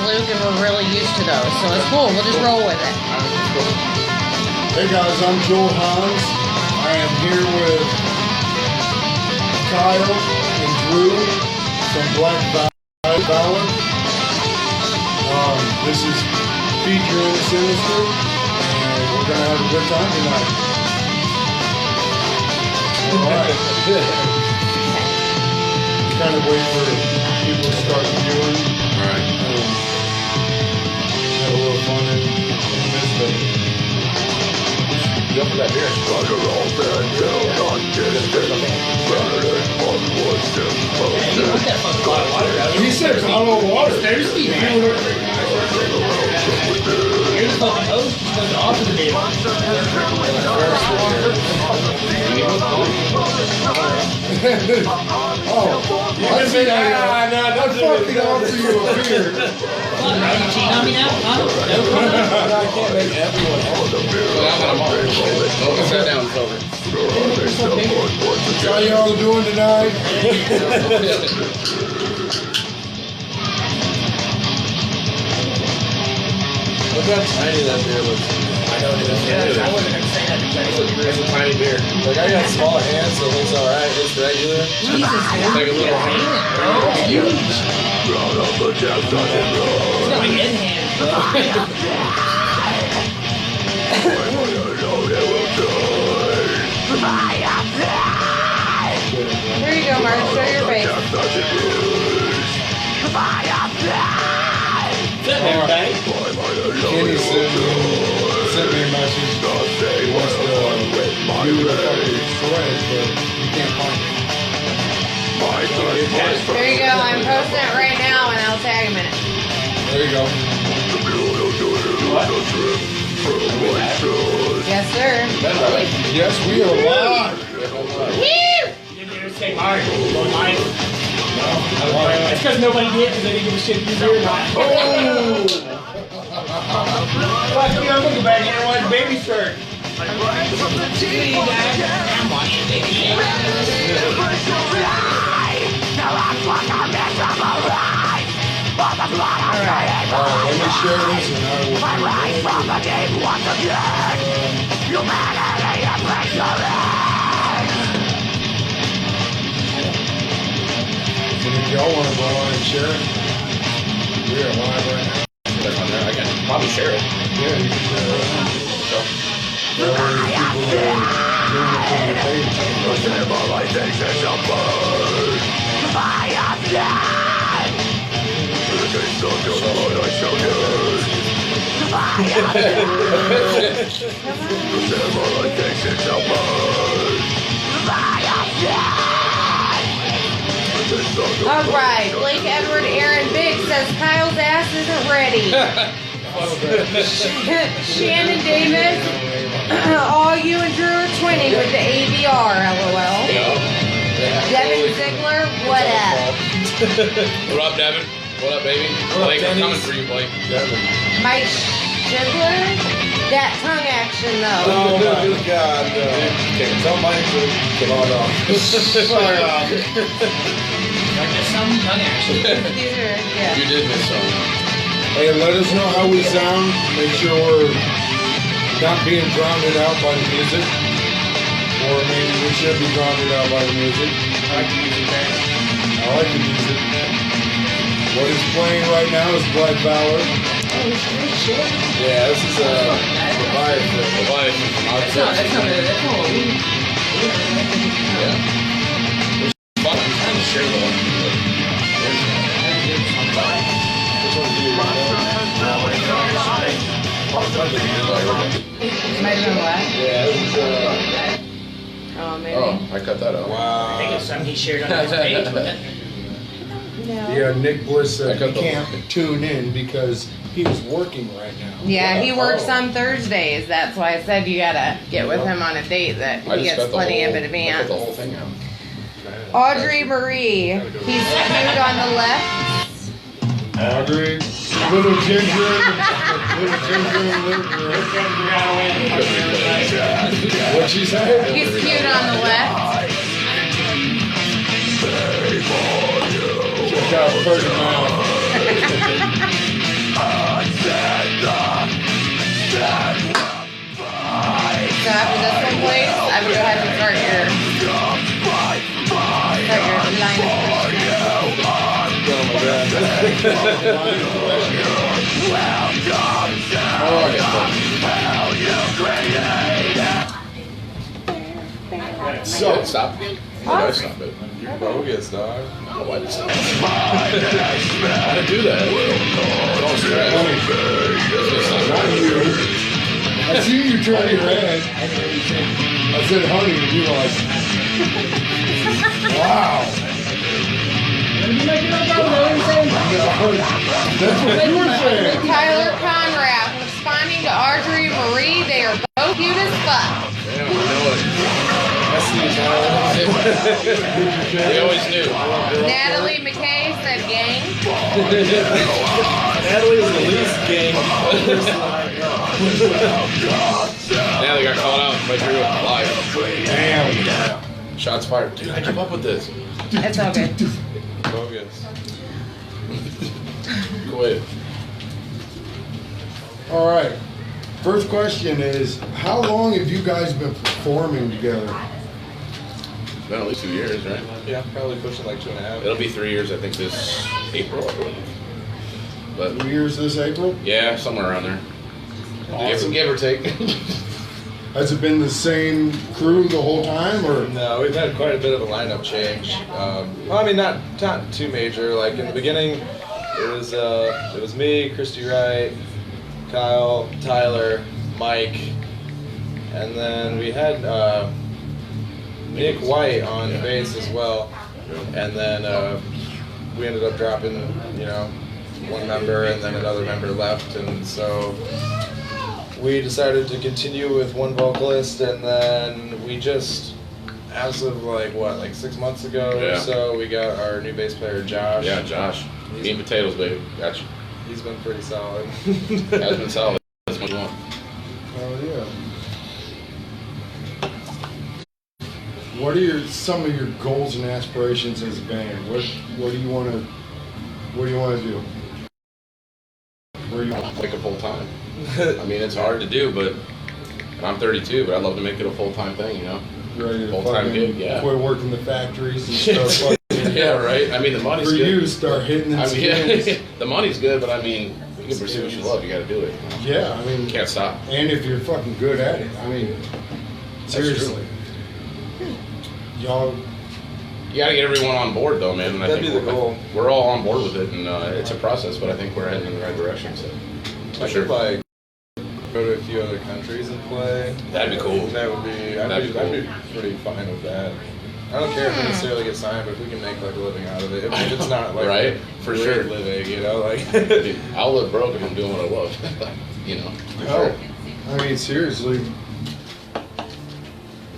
Luke, and we're really used to those, so it's cool. We'll just roll with it. Hey guys, I'm Joel Hans. I am here with Kyle and Drew from Valar. This is featuring Sinister, and we're gonna have a good time tonight. All right. Kind of wait for people to start viewing. All right. Have a little fun in this thing. Jump for that beer. He said bottle of water. Thirsty, man. You're the fucking host. You're supposed to offer the beer. I said, don't fucking offer you a beer. What, bro? You cheating on me now? Huh? No, I can't make everyone Don't sit down, cover. How y'all doing tonight? Look how tiny that beer looks. I know it is. Yeah, I wasn't going to say that because It's a tiny beer. Like, I got small hands, so it looks alright. It's regular. Jesus, dude. Like a little hand, bro. It's huge. It's got like Ed hands, bro. Here you go, Mark. Show your face. What's up, everybody? Kenny sent me a message. He wants to do the fucking thread, but you can't find it. Here you go. I'm posting it right now, and I'll tag him in it. There you go. Yes, sir. Yes, we are live. Woo! You didn't even say mine. Well, mine. It's because nobody did because they didn't give a shit if you did or not. Oh! Fuck you, I'm looking back here and watch Baby Shark. I'm watching Baby Shark. Alright, let me share this and I will. And if y'all want to go on and share it, we are live right now. That's on there. I can probably share it. Yeah, you can share it. That way people that are doing it from your page. All right. Blake Edward Aaron Big says Kyle's ass isn't ready. Shannon Davis, all you and Drew are twinning with the AVR, lol. Devin Ziegler, what up? What up, Devin? What up, baby? Blake, I'm coming for you, Blake. Devin. Mike Schindler, that tongue action though. Oh my god, no. Tell Mike to come on off. Sorry, Like there's some tongue action. These are, yeah. You did miss some. Hey, let us know how we sound. Make sure we're not being drowned out by the music. Or maybe we should be drowned out by the music. I like the music, man. I like the music. What is playing right now is Black Valor. Shit. Yeah, this is Leviathan. Leviathan from our That's not what we. Yeah. Fuck, I'm trying to share the one. Might have been what? Yeah, this is Oh, maybe. Oh, I cut that out. I think wow. it's something he shared on his page, wasn't it? No. Yeah, Nick Bliss I said cut he the- can't tune in because he was working right now. Yeah, he works Oh. on Thursdays. That's why I said you gotta get with him on a date that I he just gets cut the plenty of whole, in I cut advance. the whole thing out. Audrey Marie, he's cute on the left. Audrey, little ginger, little ginger in the living room. What'd she say? He's cute on the left. Check out Fergie Mouth. So, Stop again? How did I stop it? You're bogus, dog. No, why did it stop? How did I do that? Don't stress. not you. I see you turn your head. I said, honey, and you were like, wow. That's what you were saying. Tyler Conrad responding to Audrey Marie. They are both cute as fuck. Damn, I know it. They always knew. Natalie McKay said gang. Natalie is the least game. Now they got called out by Drew live. Damn. Shots fired. Dude, I keep up with this. It's all good. Bogus. Go ahead. All right. First question is, how long have you guys been performing together? It's been at least 2 years, right? Yeah, probably pushing like 2.5. It'll be 3 years, I think, this April, I believe. But 2 years this April? yeah, somewhere around there. Awesome. Give or take. Has it been the same crew the whole time, or? No, we've had quite a bit of a lineup change. Well, I mean, not too major. Like in the beginning, it was me, Christy Wright, Kyle, Tyler, Mike, and then we had Nick White on bass as well. And then we ended up dropping, one member, and then another member left, and so we decided to continue with one vocalist, and then we just, as of like 6 months ago or so, we got our new bass player Josh. Yeah, Josh. Meat and potatoes, baby. Gotcha. He's been pretty solid. Has been solid. That's what you want. Oh yeah. What are some of your goals and aspirations as a band? What do you want to do? Where you want? Make it full time. I mean, it's hard to do, but and I'm 32, but I'd love to make it a full-time thing, Ready to Full-time fucking gig, yeah. quit working the factories and start fucking. Yeah, right. I mean, the money's For good. you, start hitting the skins. The money's good, but I mean, you can pursue what you love. You got to do it. Yeah, I mean, You can't stop. and if you're fucking good at it, I mean, seriously, y'all. You got to get everyone on board, though, man. And I That'd think be the goal. we're all on board with it, and it's a process, but I think we're heading in the right direction. So, I should go to a few other countries and play. That'd be cool. That would be. I'd be pretty fine with that. I don't care if we necessarily get signed, but if we can make like a living out of it, if it's not like Right, for great sure. living, like. Dude, I'll live broke if I'm doing what I love. For sure. I mean, seriously,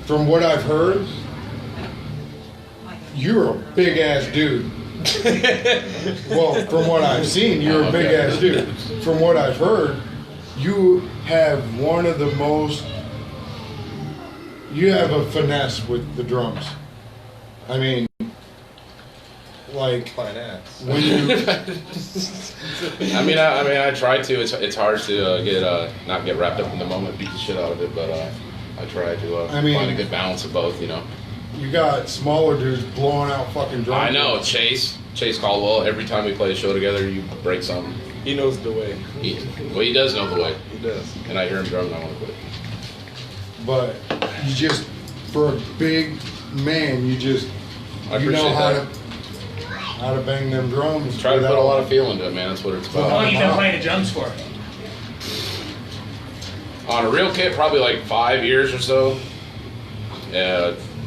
from what I've heard, you're a big ass dude. Well, from what I've seen, you're a big ass dude. From what I've heard, you have one of the most. You have a finesse with the drums. I mean, like Finance. when you. I mean, I try to. It's hard to not get wrapped up in the moment, beat the shit out of it, but I try to find a good balance of both. You got smaller dudes blowing out fucking drums. I know Chase Caldwell. Every time we play a show together, you break something. He knows the way. He does know the way, He does. and I hear him drum, and I want to quit. But you just, for a big man, you I know appreciate how that. to bang them drums. Try to put a lot of feel into it, man. That's what it's How long about. you been playing the drums for? On a real kit, probably like 5 years or so.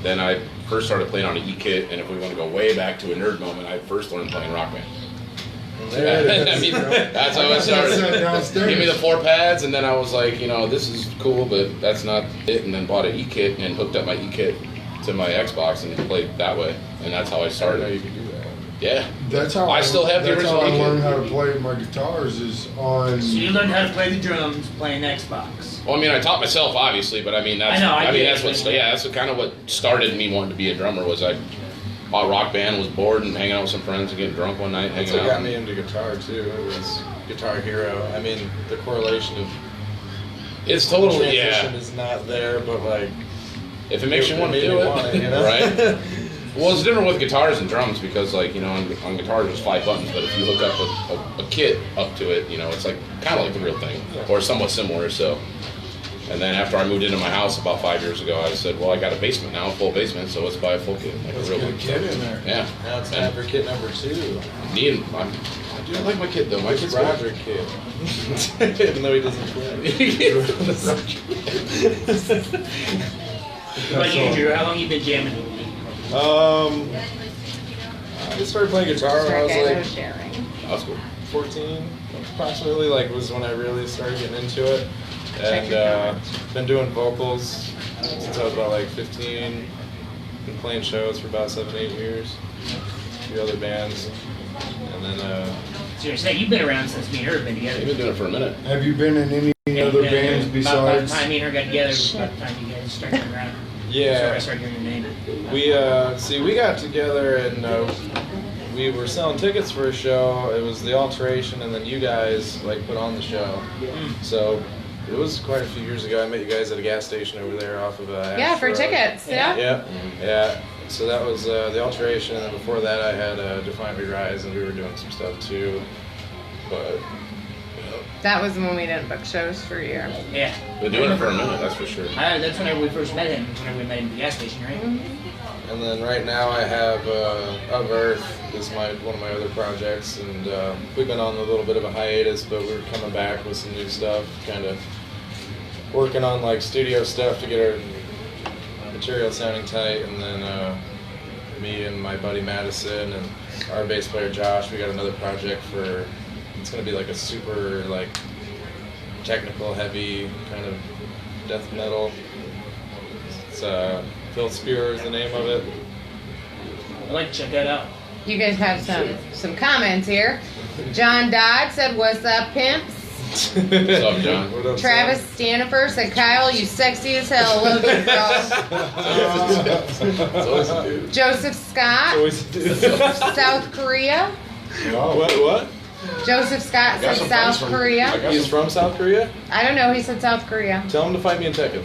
Then I first started playing on an E-kit, and if we want to go way back to a nerd moment, I first learned playing Rock Band. I mean, that's how it started. Downstairs. Give me the 4 pads, and then I was like, this is cool, but that's not it. And then bought an E-kit and hooked up my E-kit to my Xbox and played that way. And that's how I I didn't know you started. could do that. Yeah. That's how I still have the That's how I original learned E-kit. how to play my guitars is on. So you learned how to play the drums playing Xbox. Well, I mean, I taught myself, obviously, but I mean, that's I know, I get that's it. that's kind of what started me wanting to be a drummer. Was I bought Rock Band, was bored and hanging out with some friends and getting drunk one night, That's hanging what out. got me into guitar too. It was Guitar Hero. I mean, the correlation of It's totally transition yeah. is not there, but like If it makes you want to made do me it, want it, right? Well, it's different with guitars and drums because, like, you know, on guitars there's 5 buttons, but if you hook up a kit up to it, you know, it's like kind of like the real thing, or somewhat similar. So, and then after I moved into my house about 5 years ago, I said, well, I got a basement now, a full basement, so let's buy a full kit, like a real Good kid in there. Yeah. Now it's time for kit number 2. I like my kid though. My kid's Roger kid. Even though he doesn't play. What about you, Drew? How long you been jamming? I started playing guitar when I was like sharing. That's cool. 14, approximately. Like was when I really started getting into it, Check your and been doing vocals since I was about like 15. Been playing shows for about 7-8 years. A few other bands, and then So you're saying you've been around since me and her have been together. You've been doing it for a minute. Have you been in any other bands About besides? the time me and her got together, about the time you guys started coming around. Yeah. Sorry, I started hearing your name. we got together and we were selling tickets for a show. It was the Alteration, and then you guys like put on the show. So it was quite a few years ago. I met you guys at a gas station over there off of Yeah, for Ashford. tickets. Yeah. Yeah. So that was the Alteration, and then before that I had Defiant We Rise, and we were doing some stuff too. But That was when we didn't book shows for a year. Yeah. Been doing it for a minute, that's for sure. That's whenever we first met him. Whenever we met him at the gas station, right? and then right now I have Of Earth is one of my other projects, and we've been on a little bit of a hiatus, but we're coming back with some new stuff, kind of working on like studio stuff to get our material sounding tight, and then me and my buddy Madison and our bass player Josh, we got another project for, it's gonna be like a super like technical heavy kind of death metal. It's Phil Spear is the name of it. I'd like to check that out. You guys have some comments here. John Dodd said, "What's up, pimps?" What's up, John? What up, Travis Stanifer said, "Kyle, you sexy as hell. Love you, bro." It's always a dude. Joseph Scott, South Korea. Wow. What? Joseph Scott Got said some South friends from- Korea. I got He's some- from South Korea? I don't know. He said South Korea. Tell him to fight me in Tekken.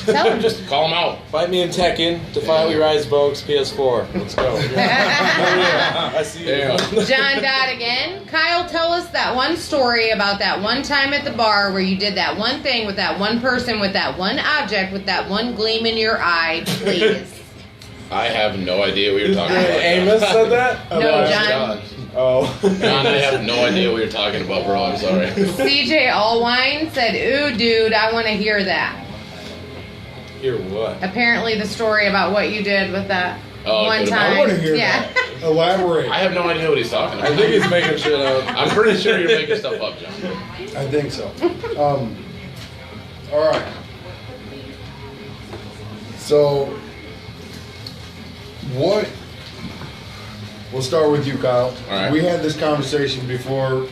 Tell him. Just call him out. Fight me in Tekken, Defiant We Rise Vogues, PS4. Let's go. I see you. Yeah. John Dodd again. Kyle, tell us that one story about that one time at the bar where you did that one thing with that one person, with that one object, with that one gleam in your eye, please. I have no idea what you're talking about. Amos said that? No, John. Oh. John, I have no idea what you're talking about, bro. I'm sorry. CJ Allwine said, "Ooh, dude, I want to hear that." Hear what? Apparently, the story about what you did with that one good. time. I want to hear Yeah. that. Elaborate. I have no idea what he's talking about. I think he's making shit up. I'm pretty sure you're making stuff up, John. I think so. All right. So, what? We'll start with you, Kyle. All right. We had this conversation before,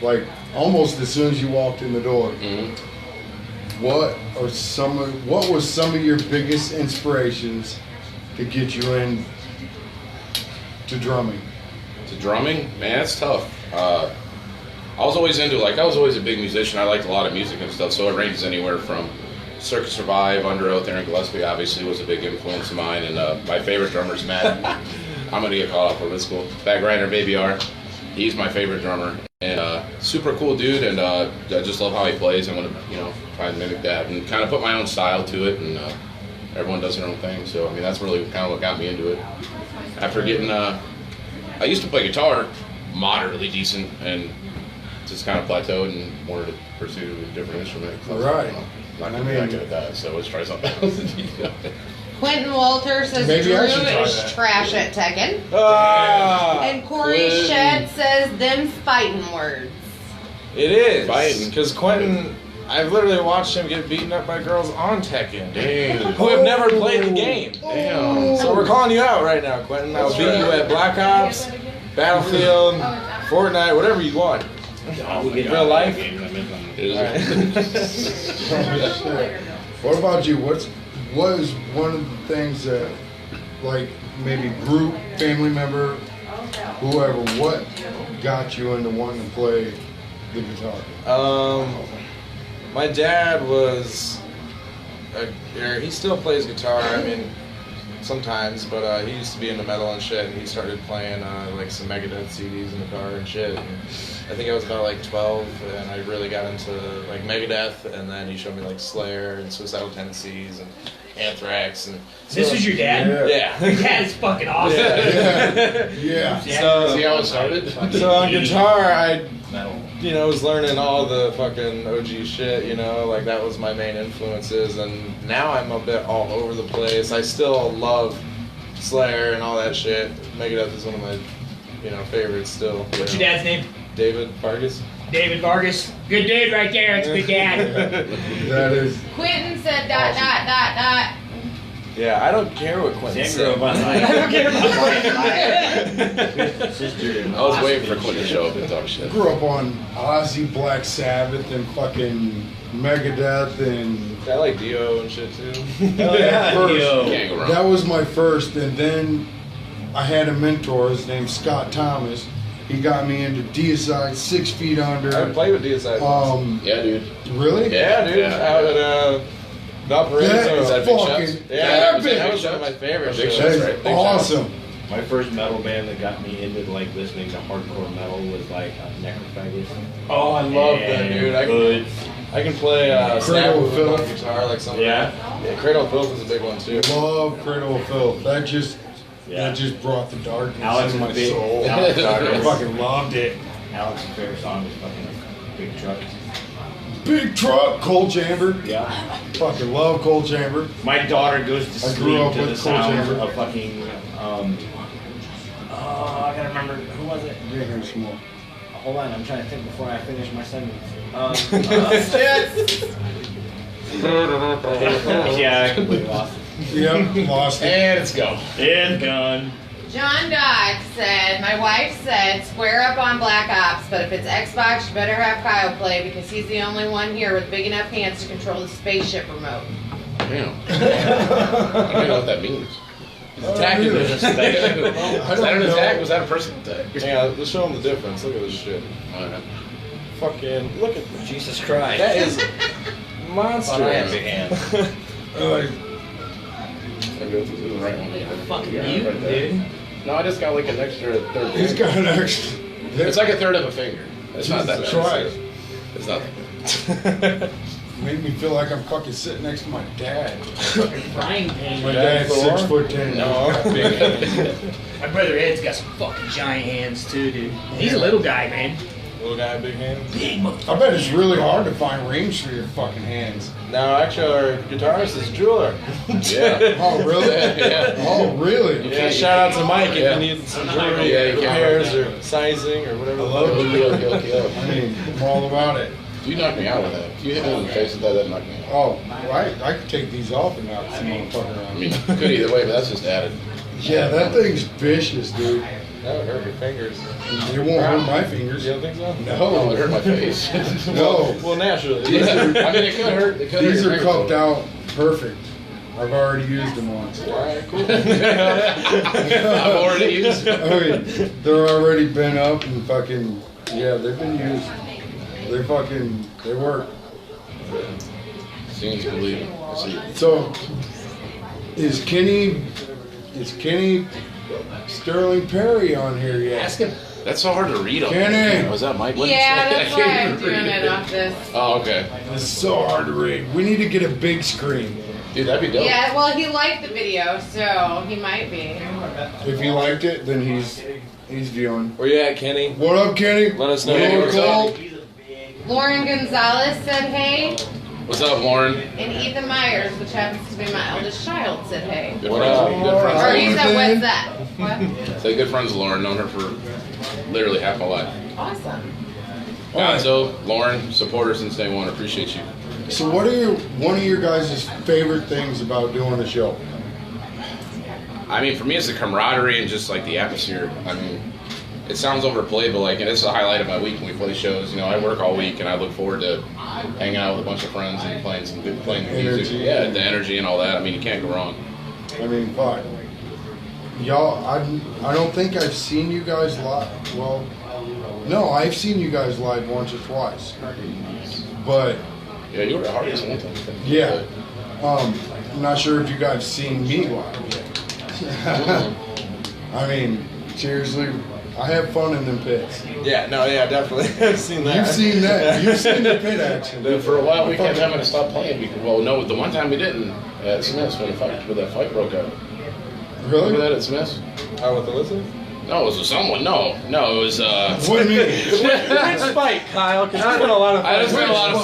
like almost as soon as you walked in the door. Mhm. What was some of your biggest inspirations to get you in to drumming? To drumming, man, it's tough. I was always into, like, I was always a big musician. I liked a lot of music and stuff, so it ranges anywhere from Circus Survive, Under Oath, Aaron Gillespie obviously was a big influence of mine, and my favorite drummer's Matt. I'm gonna get caught up for this school. Fat Grinder, Baby R. He's my favorite drummer, and super cool dude, and I just love how he plays. I'm gonna, try and mimic that and kind of put my own style to it, and everyone does their own thing. So I mean, that's really kind of what got me into it. After getting, I used to play guitar moderately decent, and just kind of plateaued and wanted to pursue a different instrument. So, Right. Not gonna be that good at that, so let's try something else. Quentin Walter says Maybe Drew I should try is that. trash at Tekken. Ah, And Corey Quentin. Shed says them's fighting words. It is. Fighting. Because Quentin, I've literally watched him get beaten up by girls on Tekken. Damn. Who have never played the game. Damn. So we're calling you out right now, Quentin. I'll That's beat right. you at Black Ops, Battlefield, Fortnite, whatever you want. Oh, In real life? What about you? What is one of the things that, like maybe group, family member, whoever, what got you into wanting to play the guitar? My dad was, he still plays guitar. I mean, sometimes, but he used to be into metal and shit, and he started playing like some Megadeth CDs in the car and shit. And I think I was about like 12, and I really got into like Megadeth, and then he showed me like Slayer and Suicidal Tendencies and Anthrax. And so, This was your dad? Yeah. Your dad is fucking awesome. Yeah. So, See how it started? so on guitar, I was learning all the fucking OG shit, like that was my main influences, and now I'm a bit all over the place. I still love Slayer and all that shit. Megadeth is one of my, favorites still. What's your dad's name? David Vargas. David Vargas. Good dude right there. It's a good dad. That is. Quentin said ... Yeah, I don't care what Quentin said. I don't care about I was waiting for Quentin to show up and talk shit. Grew up on Ozzy, Black Sabbath, and fucking Megadeth, and I like Dio and shit too. Oh yeah, First. Can't go wrong. that was my first. And then I had a mentor. His name's Scott Thomas. He got me into Deicide, 6 Feet Under. I played with Deicide. Yeah, dude. Really? Yeah, dude. Yeah. Out at Valparaiso. That Is that is Big fucking Shots? Yeah, epic. that was one of my favorite Big shows. That is Shots, right? Big awesome. My first metal band that got me into like listening to hardcore metal was like Necrophagus. Oh, I love that, dude. I can play Cradle of Snap Filth. on guitar like something. Yeah. Yeah, Cradle of Filth is a big one too. Love Cradle of Filth. That just Yeah. brought the darkness Alex in my was big. soul. Alex I fucking loved it. Alex's favorite song was fucking Big Truck. Big Truck, Cold Chamber. Yeah. Fucking love Cold Chamber. My daughter goes to I grew sleep up to with the Cold sound Chamber. of fucking I gotta remember who was it? Hold on, I'm trying to think before I finish my sentence. Yeah, I completely lost it. Yep, lost it. And it's go. It's gone. John Dodd said, my wife said, square up on Black Ops, but if it's Xbox, you better have Kyle play because he's the only one here with big enough hands to control the spaceship remote. Damn. I don't know what that means. He's attacking really. the Is that an know. attack? Was that a person attack? Yeah, let's show them the difference. Look at this shit. Alright. Fucking look at Jesus Christ. that is monster. I have big hands. I go through the right one. Fucking Yeah, you, right there. dude. No, I just got like an extra third. He's finger. got an extra. It's like a third of a finger. It's not that Jesus bad. Christ. It's not that bad. Made me feel like I'm fucking sitting next to my dad. Frying pan. My dad's Thor? 6'10". No. Big hands. My brother Ed's got some fucking giant hands too, dude. He's a little guy, man. Little guy, big hands. Big motherfucker. I bet it's really hard to find range for your fucking hands. No, actually, our guitarist is a jeweler. Yeah. Oh, really? Yeah. Oh, really? Yeah, shout out to Mike if Yeah. you need some jewelry Yeah, you can. repairs or sizing or whatever. I love Kill, it. kill, kill. I mean, I'm all about it. You knocked me out with that. If you hit me in the face with that, that knocked me out. Oh, I could take these off and knock some motherfucker I out. mean, could either way, but that's just added. Yeah, that thing's vicious, dude. That would hurt your fingers. It won't hurt my fingers. You don't think so? Oh, it No. hurt my face. No. Well, naturally. Yeah. I mean, it could hurt. It could hurt These your are fingers. cupped out perfect. I've already used them once. Alright, cool. I've already used it. I mean, they're already been up and fucking, yeah, they've been used. They work. Seeing is believing. I see. So, is Kenny Sterling Perry on here yet? Ask him. That's so hard to read on Kenny! there. Was that Mike? What did you Yeah, say? that's I why can't I'm even doing read it off this. Oh, okay. It's so hard to read. We need to get a big screen. Dude, that'd be dope. Yeah, well, he liked the video, so he might be. If he liked it, then he's viewing. Where you at, Kenny? What up, Kenny? Let us know. You What's cool? up? Lauren Gonzalez said hey, What's up, Lauren? and Ethan Myers, which happens to be my eldest child, said hey. Good What friends. up? Good Or friends. he said, what's that? What? Say good friends, Lauren. Known her for literally half my life. Awesome. Gonzo, Lauren, supporter since day one. Appreciate you. So, what are one of your guys' favorite things about doing a show? I mean, for me, it's the camaraderie and just like the atmosphere. I mean, it sounds overplayed, but like, and it's the highlight of my week when we play shows. You know, I work all week, and I look forward to hanging out with a bunch of friends and playing the music. Energy. Yeah, the energy and all that. I mean, you can't go wrong. I mean, fuck. Y'all, I don't think I've seen you guys live. Well, no, I've seen you guys live once or twice. But, Yeah, you were at Hardy's one time. yeah. I'm not sure if you guys seen me live yet. I mean, seriously, I have fun in them pits. Yeah, no, yeah, definitely. I've seen that. You've seen that. You've seen the pit action. Dude, for a while, we kept having to stop playing because, well, no, the one time we didn't at Smith's when that fight broke out. Remember Really? that at Smith's? Oh, with the lizard? No, it was with someone. No, it was. What do you mean? Which fight, Kyle? Because there's been a lot of I fights. just been a lot of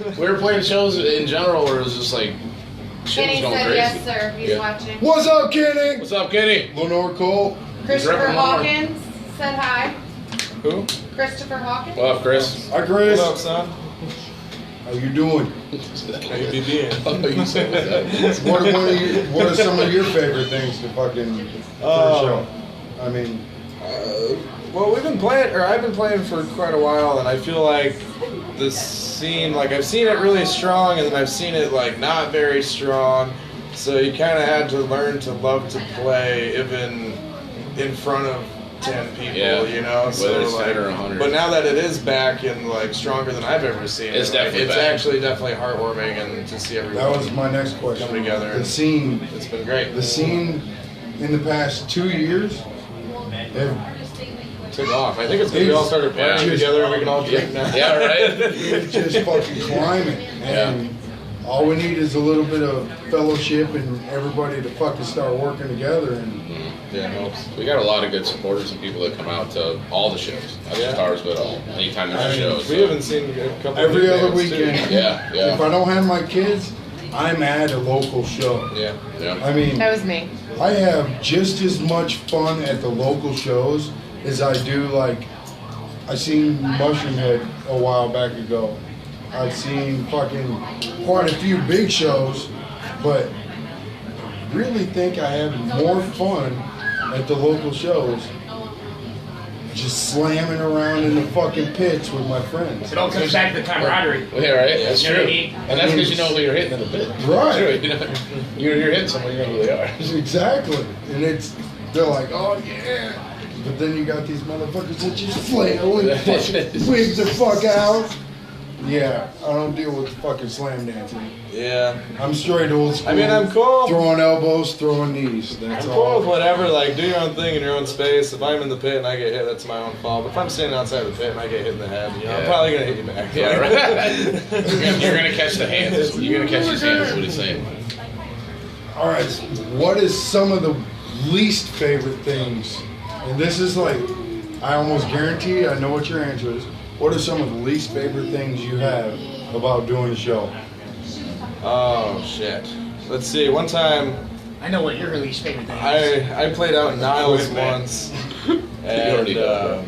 fights. We were playing shows in general where it was just like shit was Kenny going said crazy. yes, sir. He's Yeah. watching. What's up, Kenny? What's up, Kenny? Lenore Cole. Christopher repping Lenore. Hawkins said hi. Who? Christopher Hawkins. What up, Chris? Hi, Chris. What up, son? How you doing? How you be being? Oh, you said that. What are some of your favorite things to fucking for a show? I mean, Well, I've been playing for quite a while, and I feel like the scene, like I've seen it really strong, and then I've seen it like not very strong. So you kind of had to learn to love to play even in front of 10 people, Yeah. you know. Whether it's 10 or 100. But now that it is back and like stronger than I've ever seen It's it, definitely it's back. actually definitely heartwarming, and to see everyone that was my next question. come together. The scene, It's been great. the scene in the past 2 years. have- Took off. I think it's because we all started playing Yeah. together, and we can all drink now. Yeah, right. It's just fucking climbing, and all we need is a little bit of fellowship and everybody to fucking start working together. And Yeah, it helps. We got a lot of good supporters and people that come out to all the shows. Not just ours, but all. Anytime there's I a mean, show. We so- haven't seen a couple every of other bands, too. weekend, Yeah, if I don't have my kids, I'm at a local show. Yeah. yeah. I mean, That was me. I have just as much fun at the local shows as I do, like, I seen Mushroom Head a while back ago. I've seen fucking quite a few big shows, but really think I have more fun at the local shows just slamming around in the fucking pits with my friends. It all comes back to the camaraderie. Yeah, right. That's You know true. what I mean? And that's because you know who you're hitting in the pit. Right. True. You know, you're hitting someone, you know who they are. Exactly. And they're like, oh yeah. But then you got these motherfuckers that just flail and fucking wig the fuck out. Yeah, I don't deal with fucking slam dancing. Yeah. I'm straight old school. I mean, I'm cool. Throwing elbows, throwing knees. That's I'm cool with all. whatever. Like, do your own thing in your own space. If I'm in the pit and I get hit, that's my own fault. But if I'm standing outside the pit and I get hit in the head, you know, I'm Yeah. probably gonna hit you back. Yeah, right. You're gonna catch the hands. You're gonna catch his hands. Is what he's saying. All right, what is some of the least favorite things? And this is like, I almost guarantee I know what your answer is. What are some of the least favorite things you have about doing a show? Oh shit. Let's see. One time, I know what your least favorite thing is. I played out in Niles once, already and know,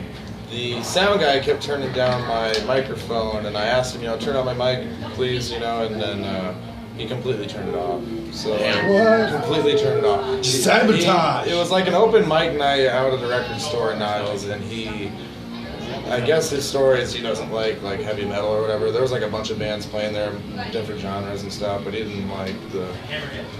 the sound guy kept turning down my microphone, and I asked him, you know, turn on my mic, please, you know, and then he completely turned it off. So What? completely turned it off. Sabotage. It was like an open mic night out at the record store in Niles, and I guess his story is he doesn't like heavy metal or whatever. There was like a bunch of bands playing there, different genres and stuff, but he didn't like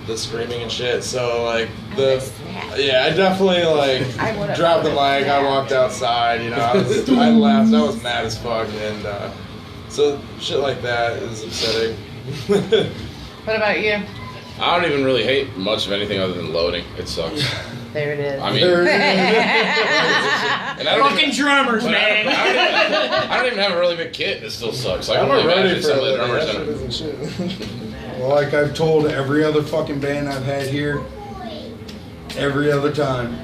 the screaming and shit. So like I definitely I would've dropped the voted mic. for I that. walked outside. You know, I left. I was mad as fuck, and so shit like that is upsetting. What about you? I don't even really hate much of anything other than loading. It sucks. There it is. I mean, There it is. and I don't Fucking even, drummers, but man. I don't even have a really big kit. It still sucks. Like, I'm I not can ready imagine for some of the that. drummers That in shit it. isn't shit. Well, like I've told every other fucking band I've had here, every other time,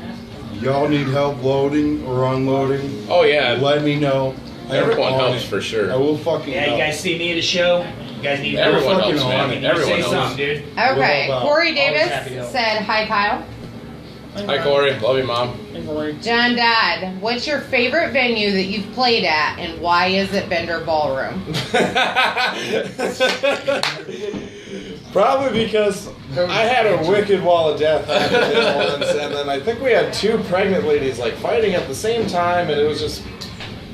y'all need help loading or unloading, Oh yeah, let me know. everyone I'm on helps it. for sure. I will fucking Yeah, help. you guys see me at a show. You guys need Everyone fucking helps, on man. it. You Everyone say helps. something, dude. Okay, Well, Corey always Davis happy to help. said, hi, Kyle. Hi Corey, love you, mom. John Dodd, what's your favorite venue that you've played at, and why is it Bender Ballroom? Probably because I had a wicked wall of death happen once, and then I think we had two pregnant ladies like fighting at the same time, and it was just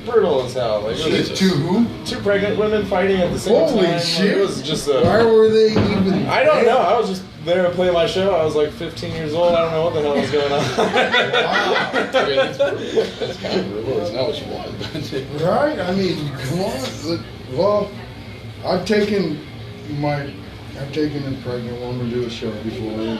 brutal as hell. Like, it was Shit, to who? two pregnant women fighing at the same time. Holy Like, shit. it was just Why a. were they even? I don't know. I was just there to play my show. I was like 15 years old. I don't know what the hell was going on. I mean, that's brutal. That's kind of brutal. It's not what you want. Right? I mean, come on. Well, I've taken a pregnant woman to a show before. And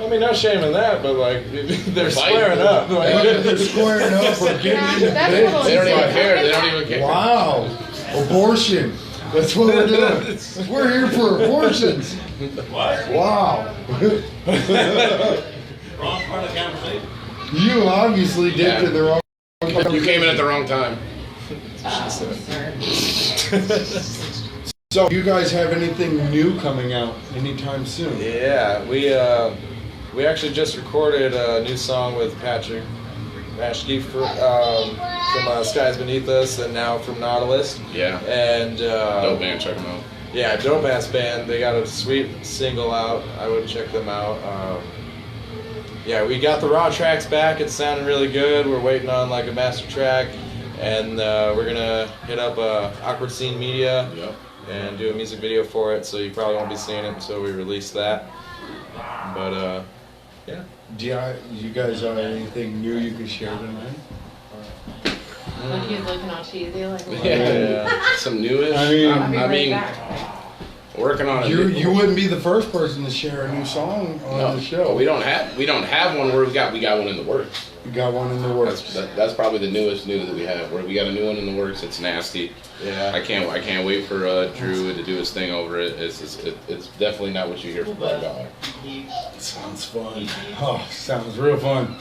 I mean, no shame in that, but like they're Fighting. squaring up. Like, They're squaring up or getting in the that's a bed. little They don't even insane. care. They don't even care. Wow. Abortion. That's what we're doing. We're here for abortions. What? Wow. Wrong part of the conversation. You obviously dipped in the wrong. You came in at the wrong time. So, you guys have anything new coming out anytime soon? yeah, we actually just recorded a new song with Patrick Mashke from Skies Beneath Us, and now from Nautilus. Yeah. And Dope band, check them out. yeah, dope ass band. They got a sweet single out. I would check them out. Yeah, we got the raw tracks back. It's sounding really good. We're waiting on like a master track, and we're gonna hit up Awkward Scene Media Yep. and do a music video for it. So you probably won't be seeing it until we release that. But yeah. Do you guys have anything new you can share tonight? Look, he's looking all cheesy. Like, what? Yeah. Some newish. I mean- I'll be I right mean, back. working on it. You wouldn't be the first person to share a new song on the show. We don't have one where we got one in the works. You got one in the works. That's probably the newest news that we have. Where we got a new one in the works. It's nasty. Yeah. I can't wait for Drew to do his thing over it. It's definitely not what you hear from Black Dollar. Sounds fun. Oh, sounds real fun.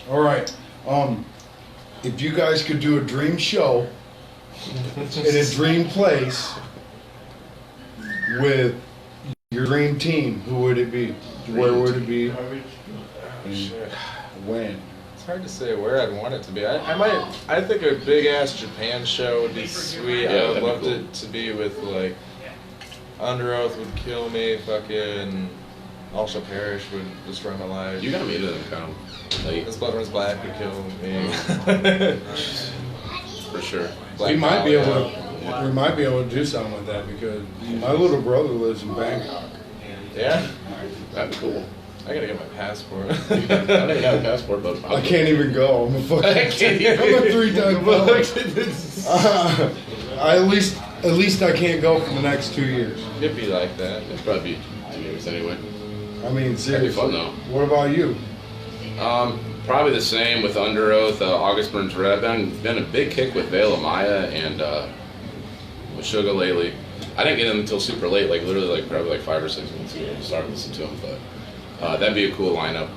All right. If you guys could do a dream show in a dream place with your dream team, who would it be? Where would it be? Shit. When? It's hard to say where I'd want it to be. I think a big ass Japan show would be sweet. Yeah, I would that'd be love cool. it to be with like Under Oath would kill me. Fucking All Shall Perish would destroy my life. You gotta meet them kind of late This Blood Runs Black would kill me. for sure. Black We might be able Dahlia. to. We might be able to do something with that because my little brother lives in Bangkok. Yeah, That'd be cool. I gotta get my passport. I don't got a passport, but I can't even go. I'm a fucking. I can't even- I'm a 3-time felon. At least I can't go for the next 2 years. It'd be like that. It'd probably be 2 years anyway. I mean, That'd be seriously. fun though. What about you? Probably the same with Under Oath, August Burns Red. I've been a big kick with Veil of Maya and with Sugar lately. I didn't get them until super late, like literally like probably like 5 or 6 months ago. I started listening to them, but that'd be a cool lineup.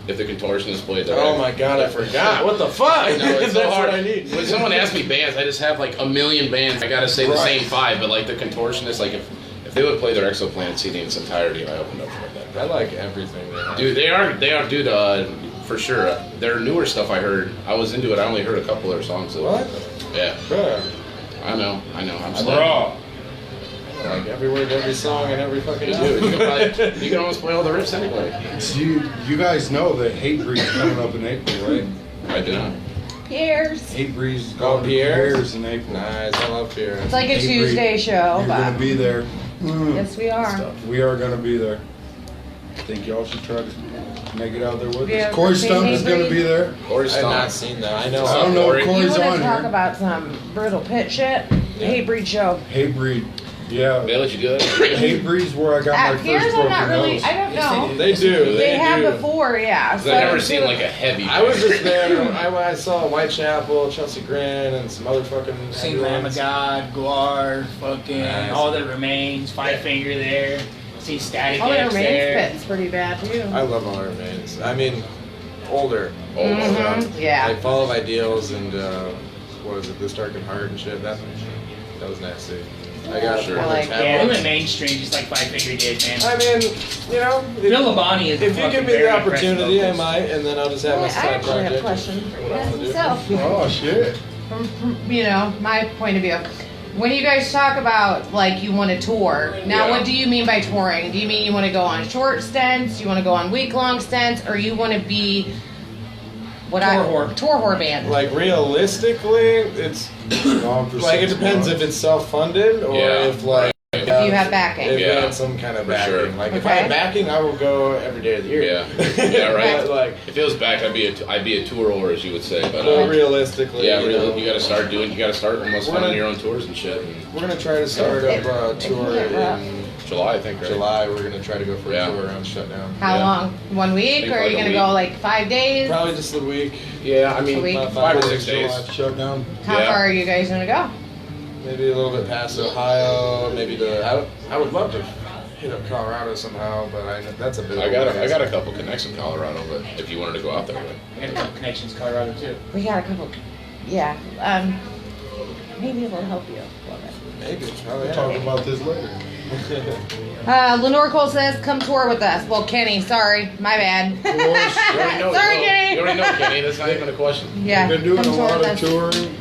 If the Contortionists played there. Oh my god, I forgot. What the fuck? I know, it's so That's hard. what I need. When someone asks me bands, I just have like a million bands. I gotta say the Right. same 5, but like the Contortionists, like if they would play their Exoplanet CD in its entirety, I opened up for that. I like everything they have. Dude, they are, dude, for sure. Their newer stuff I heard, I was into it. I only heard a couple of their songs. Though. What? Yeah, Bruh. I know. I'm Raw. I like every word, every song, and every fucking Dude, you can almost play all the riffs anyway. So you guys know that Hatebreed is coming up in April, right? I do not. Pierce. Hatebreed is Oh, going to Pierre's? Pierre's in April. Nice, I love Pierre. It's like a Hey, Tuesday Bree, show, You're but going to be there. yes, we are. We are going to be there. I think y'all should try to make it out there with Yeah, us. Corey see Stump is going to Hatebreed? be there. Corey I have not Stump. seen that. I know. I don't know if Corey. You Corey's want to on talk here. about some brutal pit shit? Hatebreed show. Hatebreed. Yeah. They let you do it? Hatebreed's where I got At my Pierce, first I'm broken not really. nose. I don't know. They do. They have do. before, yeah. I've never seen like a heavy. I was just there. I saw Whitechapel, Chelsea Grin, and some other fucking. Seen Lamb of God, Guar, fucking Nice. All That Remains, Five Finger there. See Static All their X main there. fit's pretty bad too. I love All That Remains. I mean, older. Mhm, yeah. Like Fall of Ideals and what was it, This Darkened Heart and shit. That was nasty. I got Sure. one I like- tablet. Yeah, they went mainstream just like Five Finger did, man. I mean, you know, Bill Labonte is. if you give me the opportunity, I might, and then I'll just have Well, my I side actually have a project. question. What I Ask wanna do. yourself. Oh, shit. From my point of view. When you guys talk about like you want to tour, now Yeah. what do you mean by touring? Do you mean you want to go on short stints? You want to go on week-long stints, or you want to be what tour whore band? Like realistically, it's Gone for like it 6 depends months. if it's self-funded or Yeah. if like If you have backing. If we Yeah. had some kind of For backing. sure. Like, if Okay. I had backing, I would go every day of the year. Yeah, yeah, right. But, like, If it was back, I'd be a tour, as you would say. But but realistically, yeah, you really, know, you gotta start almost We're finding gonna- your own tours and shit. And we're gonna try to start up a tour in July, I think, right? July. We're gonna try to go for Yeah. a tour around shutdown. How Yeah. long? 1 week? Maybe Or are like you a going to week. go like 5 days? Probably just a week. Yeah, I mean, Sweet. About 5 or 5 6 days. July shutdown. How Yeah. far are you guys going to go? Maybe a little bit past Ohio. Maybe I would love to hit up Colorado somehow, but that's a bit. I got a couple connects in Colorado, but if you wanted to go out that way. I got a couple connections in Colorado too. We got a couple. Yeah. Maybe it'll help you a little bit. Maybe. Oh, We'll yeah. talk about this later. Lenore Cole says, come tour with us. Well, Kenny, sorry. My bad. Of course. You already know, Sorry, you Kenny. already know, Kenny. That's not even a question. Yeah. We've been doing come a tour lot with of us. touring.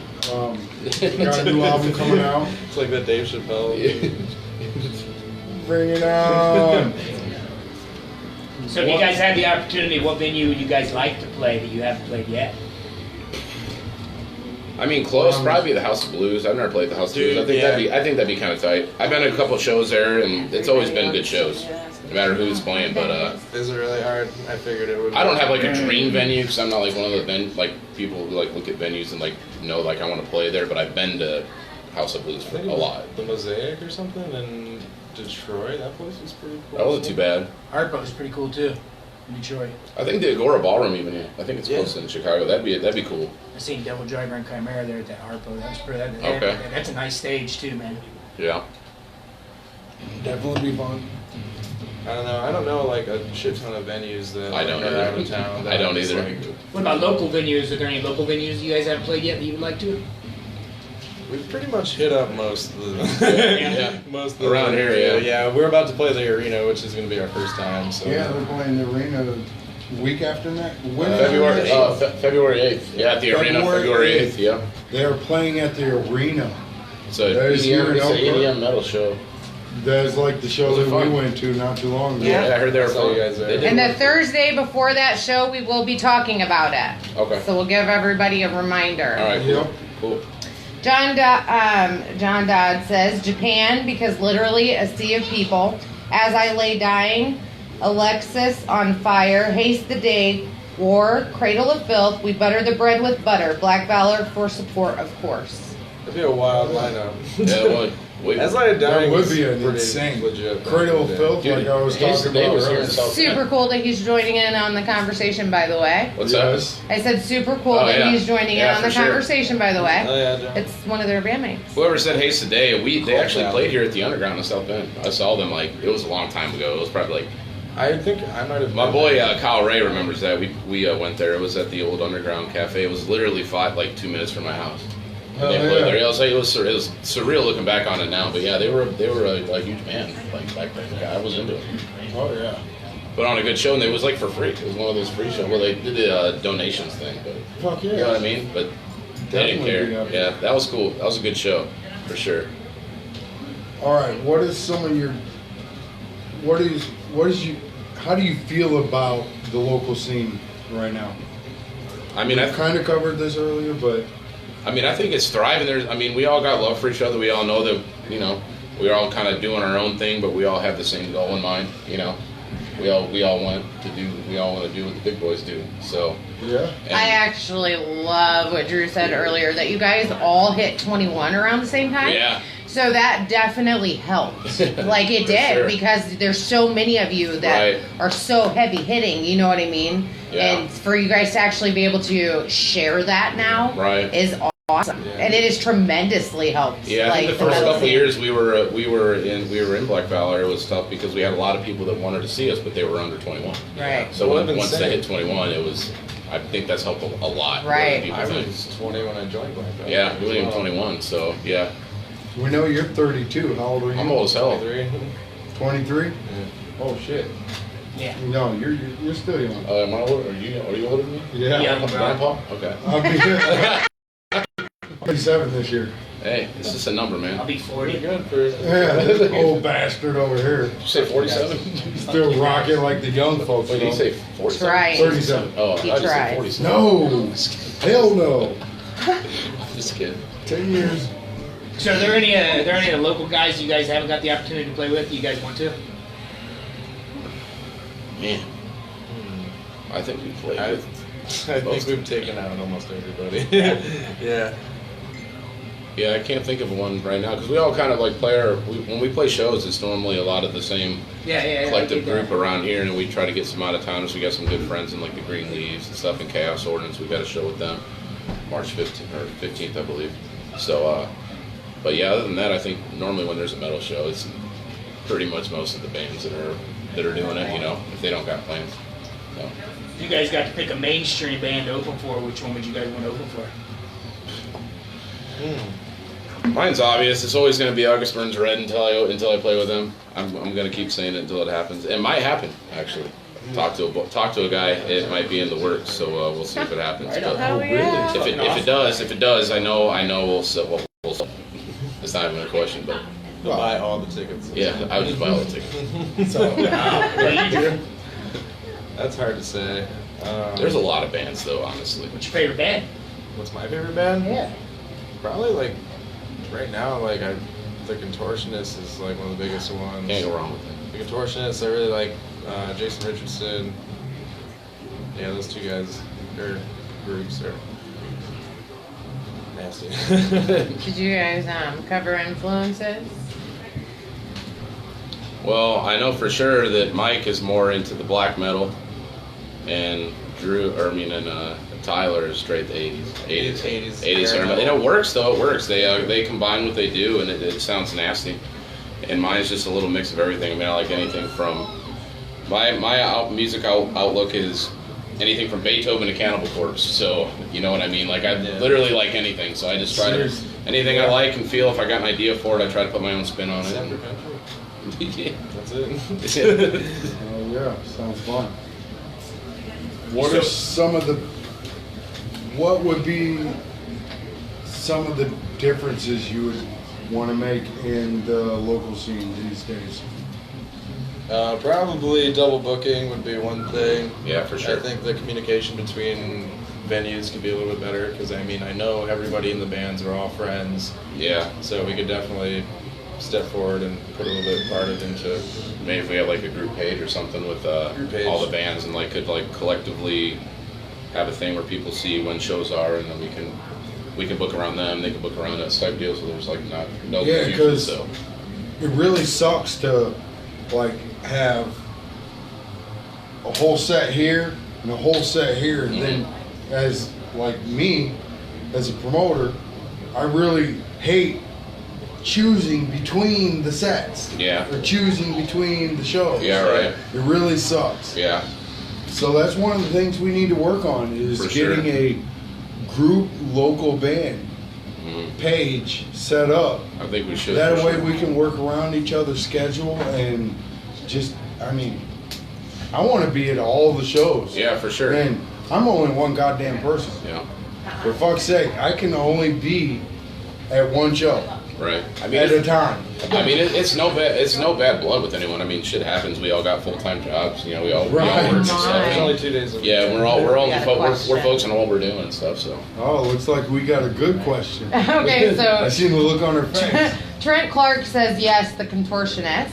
Got a new album coming out. It's like that Dave Chappelle. Bring it on. So if you guys had the opportunity, what venue would you guys like to play that you haven't played yet? I mean, close, probably the House of Blues. I've never played the House of Blues. Dude, I think that'd be kind of tight. I've been to a couple shows there, and it's always been good shows, no matter who's playing. But Is it really hard? I figured it would. I don't have like a dream venue because I'm not like one of the people who like look at venues and like know like I want to play there. But I've been to House of Blues for a lot. The Mosaic or something in Detroit. That place was pretty cool. That wasn't too bad. Harpo is pretty cool too, in Detroit. I think the Agora Ballroom even. I think it's close in Chicago. That'd be cool. I seen Devil Driver and Chimera there at that Harpo. That was pretty. Okay. That's a nice stage too, man. Yeah. Definitely be fun. I don't know like a shit ton of venues that I don't are either. out of town. that I don't just, either. like, What about local venues? Are there any local venues you guys haven't played yet that you would like to? we've pretty much hit up most of the Yeah. most of the Around here, yeah. Yeah, we're about to play the arena, which is going to be our first time. So Yeah, they're playing the arena the week after next. When February 8th. Yeah, at the arena, February 8th. Yeah. They're playing at the arena. It's a That is here in it's an Elkhorn. EDM metal show. That's like the show Was it that fun? we went to not too long ago. Yeah, I heard they were Saw you fun. guys there. They did And the work. Thursday before that show, we will be talking about it. Okay. So we'll give everybody a reminder. All right. Yep. Cool. John Dodd says, Japan, because literally a sea of people. As I lay dying, Alexis on fire, haste the day, war, cradle of filth, we butter the bread with butter, Black Valor for support, of course. It'd be a wild lineup. Yeah, it would. Wait. As I dying That would was be an pretty insane legit. Cradle of Filth, Dude, like I was Haste talking the Day about was here in earlier. South Super Bend. cool that he's joining in on the conversation, by the way. What's Yes. I said super cool Oh, that yeah. he's joining Yeah, in on for the sure. conversation, by the way. Oh yeah, John. It's one of their bandmates. that? Whoever said Haste Today, they actually Yeah. played here at the Underground in South Bend. I saw them like it was a long time ago. It was probably like I think I might have. my boy Kyle Ray remembers that. We went there. It was at the old Underground Cafe. It was literally 2 minutes from my house. And they Hell played yeah. there. It was surreal looking back on it now. But yeah, they were a huge band like back then. Yeah, I was into it. Oh yeah. Put on a good show, and it was like for free. It was one of those free shows. Well, they did the donations thing, but Fuck yeah. you know what I mean. But they didn't Definitely care. be up. Yeah, that was cool. That was a good show for sure. All right. What is some of your? How do you feel about the local scene right now? I mean, I kind of covered this earlier, but I think it's thriving. We all got love for each other. We all know that, we're all kind of doing our own thing, but we all have the same goal in mind. We all want to do what the big boys do. So yeah. I actually love what Drew said earlier, that you guys all hit 21 around the same time. Yeah. So that definitely helped. Like it For did, sure. because there's so many of you that Right. are so heavy hitting, you know what I mean? Yeah. And for you guys to actually be able to share that now Right. is awesome. Yeah. And it has tremendously helped. Yeah, I think the first metal couple scene. years we were in Black Valor. It was tough because we had a lot of people that wanted to see us, but they were under 21. Right. So Well, once they insane. hit 21, I think that's helped a lot. more than Right. people I think. was 20 when I joined Black Belt. Yeah, we were even 21. So yeah, We know you're 32. How old are you? I'm old as hell. 23. 23. Oh shit. Yeah. No, you're still young. Am I older? Are you older than me? Yeah. Yeah. Grandpa? Okay. I'll be 27 this year. Hey, it's just a number, man. I'll be 40. Good for. Yeah, this old bastard over here. Did you say 47? Still rocking like the young folks. Wait, did you know. say 47? Trying. 37. Oh, He I just said tried. 47. No. Hell no. Just kidding. 10 years. So are there any of the local guys you guys haven't got the opportunity to play with that you guys want to? Man, I think we played I with think we've taken out almost everybody. Yeah. Yeah, I can't think of one right now because we all kind of like play when we play shows. It's normally a lot of the same Yeah. collective group around here, and we try to get some out of towners. We got some good friends in like the Green Leaves and stuff, and Chaos Ordinance. We got a show with them March 15th or 15th, I believe. So, but yeah, other than that, I think normally when there's a metal show, it's pretty much most of the bands that are doing it. You know, if they don't got plans. So. If you guys got to pick a mainstream band to open for, which one would you guys want to open for? Mine's obvious. It's always going to be August Burns Red until I play with them. I'm going to keep saying it until it happens. It might happen actually. Talk to a guy. It might be in the works, so we'll see if it happens. Right But on. if it does, I know we'll sell. It's not even a question, but We'll buy all the tickets. yeah, I would just buy all the tickets. That's hard to say. There's a lot of bands though, honestly. What's your favorite band? What's my favorite band? Yeah. Probably like right now, like the Contortionists is like one of the biggest ones. Can't go wrong with it. The Contortionists, I really like Jason Richardson. Yeah, those two guys, their groups are nasty. Did you guys cover influences? Well, I know for sure that Mike is more into the black metal, and Tyler is straight the 80s hair metal. And it works though. It works. They combine what they do, and it sounds nasty. And mine's just a little mix of everything. I mean, I like anything from my music outlook is anything from Beethoven to Cannibal Corpse. So you know what I mean. Like I literally like anything. So I just try to anything I like and feel. If I got an idea for it, I try to put my own spin on it. Yeah. That's it. Oh yeah, sounds fun. What would be some of the differences you would want to make in the local scene these days? Probably double booking would be one thing. Yeah, for sure. I think the communication between venues could be a little bit better because I know everybody in the bands are all friends. Yeah. So we could definitely step forward and put a little bit part of it into. Maybe if we had like a group page or something with all the bands and like could like collectively have a thing where people see when shows are, and then we can book around them, they can book around us type deal. So there's like no confusion. Because So it really sucks to like have a whole set here and a whole set here, and then as like me as a promoter, I really hate choosing between the sets. Yeah. Or choosing between the shows. Yeah, right. It really sucks. yeah, So that's one of the things we need to work on is For sure. getting a group local band page set up. I think we should. That for way sure. we can work around each other's schedule and just, I mean, I want to be at all the shows. Yeah, for sure. And I'm only one goddamn person. Yeah, For fuck's sake, I can only be at one show right. I mean, at a time. it's no bad blood with anyone. I mean, shit happens. We all got full-time jobs. You know, we all work and stuff. There's So, only 2 days. yeah, we're all Got a we're question. focusing on what we're doing and stuff. So Oh, looks like we got a good question. Okay, I so seen the look on her face. Trent Clark says yes, the contortionist.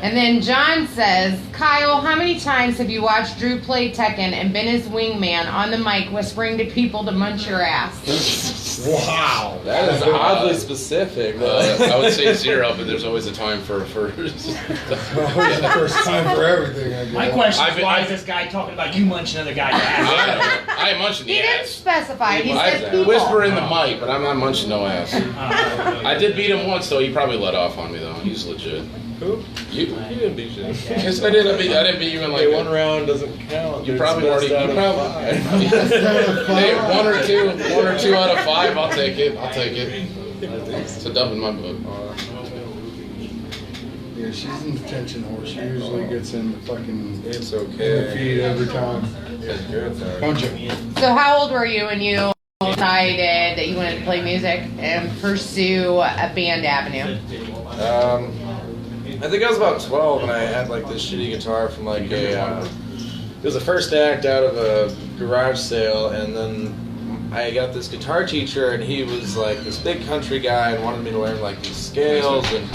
And then John says, Kyle, how many times have you watched Drew play Tekken and been his wingman on the mic whispering to people to munch your ass? Wow. That is oddly specific. I would say 0, but there's always a time for Always the first time for everything, I guess. My question is, I've- why I've- is this guy talking about you munching another guy's ass? I ain't munching He the didn't ass. specify. He I said people. whisper in the mic, but I'm not munching no ass. I did beat him once though. He probably let off on me though. He's legit. Who? You? He didn't beat you. Yes, I did. I didn't beat you in like Hey, one round doesn't count. You It's probably best already. out You of probably. five. Hey, one or two out of 5. I'll take it. I'll take it. It's a dub in my book. Yeah, she's an attention horse. She usually gets in the fucking It's in the okay. feed every time. It's good though. Punch it. So how old were you when you decided that you wanted to play music and pursue a band avenue? I think I was about 12 and I had like this shitty guitar from like it was the first act out of a garage sale, and then I got this guitar teacher, and he was like this big country guy and wanted me to learn like these scales and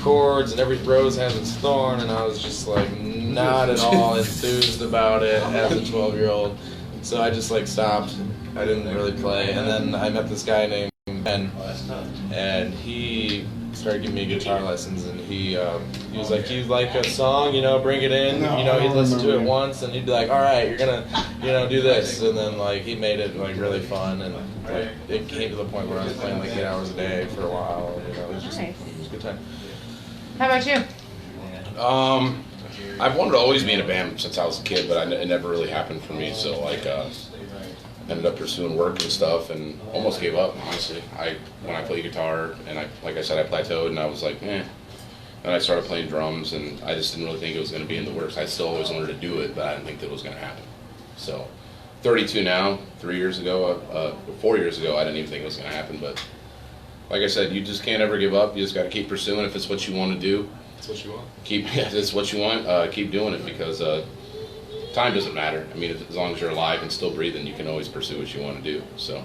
chords, and every rose has its thorn, and I was just like not at all enthused about it as a 12-year-old. So I just like stopped. I didn't really play, and then I met this guy named Ben, and he started giving me guitar lessons, and he was like, "You like a song, bring it in." No, He'd listen to it once, and he'd be like, "All right, you're gonna, do this," and then like he made it like really fun, and like it came to the point where I was playing like 8 hours a day for a while. It was just Nice. it was a good time. How about you? I've wanted to always be in a band since I was a kid, but it never really happened for me. So like, ended up pursuing work and stuff, and almost gave up. Honestly, when I played guitar, and like I said, I plateaued, and I was like, eh. And I started playing drums, and I just didn't really think it was going to be in the works. I still always wanted to do it, but I didn't think that it was going to happen. So, 32 now. 4 years ago, I didn't even think it was going to happen. But like I said, you just can't ever give up. You just got to keep pursuing. If it's what you want to do, That's what you want. if it's what you want, keep doing it, because time doesn't matter. I mean, as long as you're alive and still breathing, you can always pursue what you want to do. So.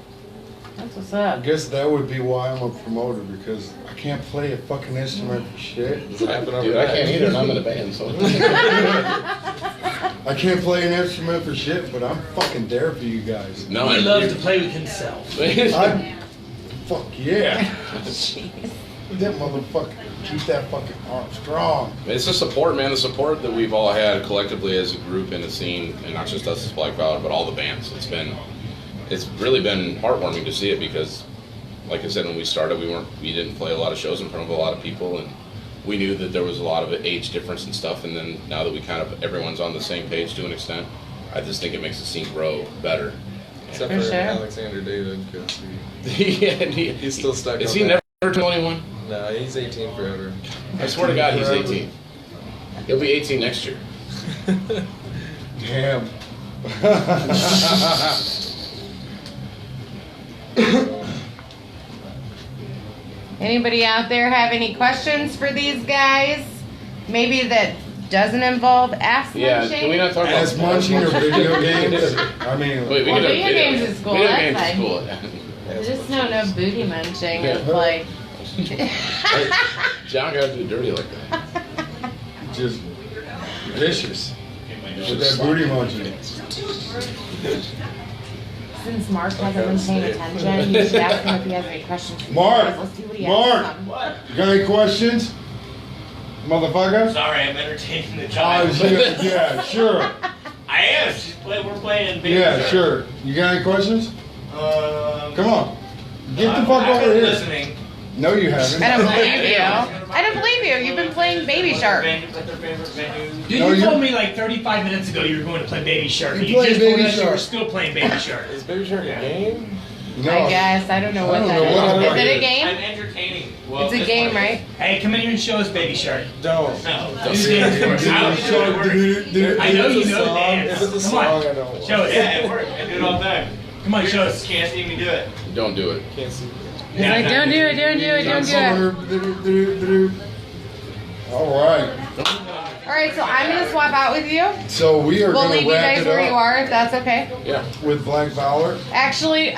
That's what's I up. guess that would be why I'm a promoter, because I can't play a fucking instrument for shit. Does it happen Dude, overnight? I can't either, and I'm in a band, so. I can't play an instrument for shit, but I'm fucking there for you guys. No, He loves to play with himself. Fuck yeah. That motherfucker, keep that fucking arm strong. It's the support, man. The support that we've all had collectively as a group in the scene, and not just us as Black Valar, but all the bands. It's really been heartwarming to see it, because, like I said, when we started, we didn't play a lot of shows in front of a lot of people, and we knew that there was a lot of age difference and stuff. And then now that everyone's on the same page to an extent, I just think it makes the scene grow better. Except For for sure. Alexander David, because Yeah, and he's still stuck. Is on he that. never 21? No, he's 18 forever. I swear to God, he's 18. He'll be 18 next year. Damn. Anybody out there have any questions for these guys? Maybe that doesn't involve ass Yeah, munching? can we not talk about As munching or video games, I mean, Wait, we Well, can do video games is cool, Video that's games is fine. cool. Just no booty munching. Yeah. It's like. John got to do dirty like that. just vicious. With that booty munching. Since Mark hasn't been paying attention, you should ask him if he has any questions. for you Mark! guys. Let's see what he Mark! has. What? You got any questions? Motherfucker? Sorry, I'm entertaining the Oh, child. yeah, sure. I am. We're playing. Baby Yeah, Shark. sure. You got any questions? Come on. Get the fuck I've over been here. listening. No, you haven't. I don't believe you. I don't believe you. You've been playing Baby Shark. What's their favorite venue? Dude, No, you you- told me like 35 minutes ago you were going to play Baby Shark. You and You played just Baby told us you Shark. were still playing Baby Shark. Is Baby Shark a game? No. I guess. I don't know what I don't that know what is. that Is it a is. game? I'm entertaining. Well, It's a this game, one. right? Hey, come in here and show us Baby Shark. Don't. No. Do the dance for us. How do you work? I know If you it's a know the song- dance. If it's a Come on. song, I don't want. Show us. Yeah, it works. I do it all the time. Come on, You show us. Can't see me do it. Don't do it. Can't see. He's like, don't do it, don't do it, don't do it. All right. All right, so I'm gonna swap out with you. So we are We'll going leave to you wrap guys it where you up are, if that's okay. Yeah. with Black Valor. Actually,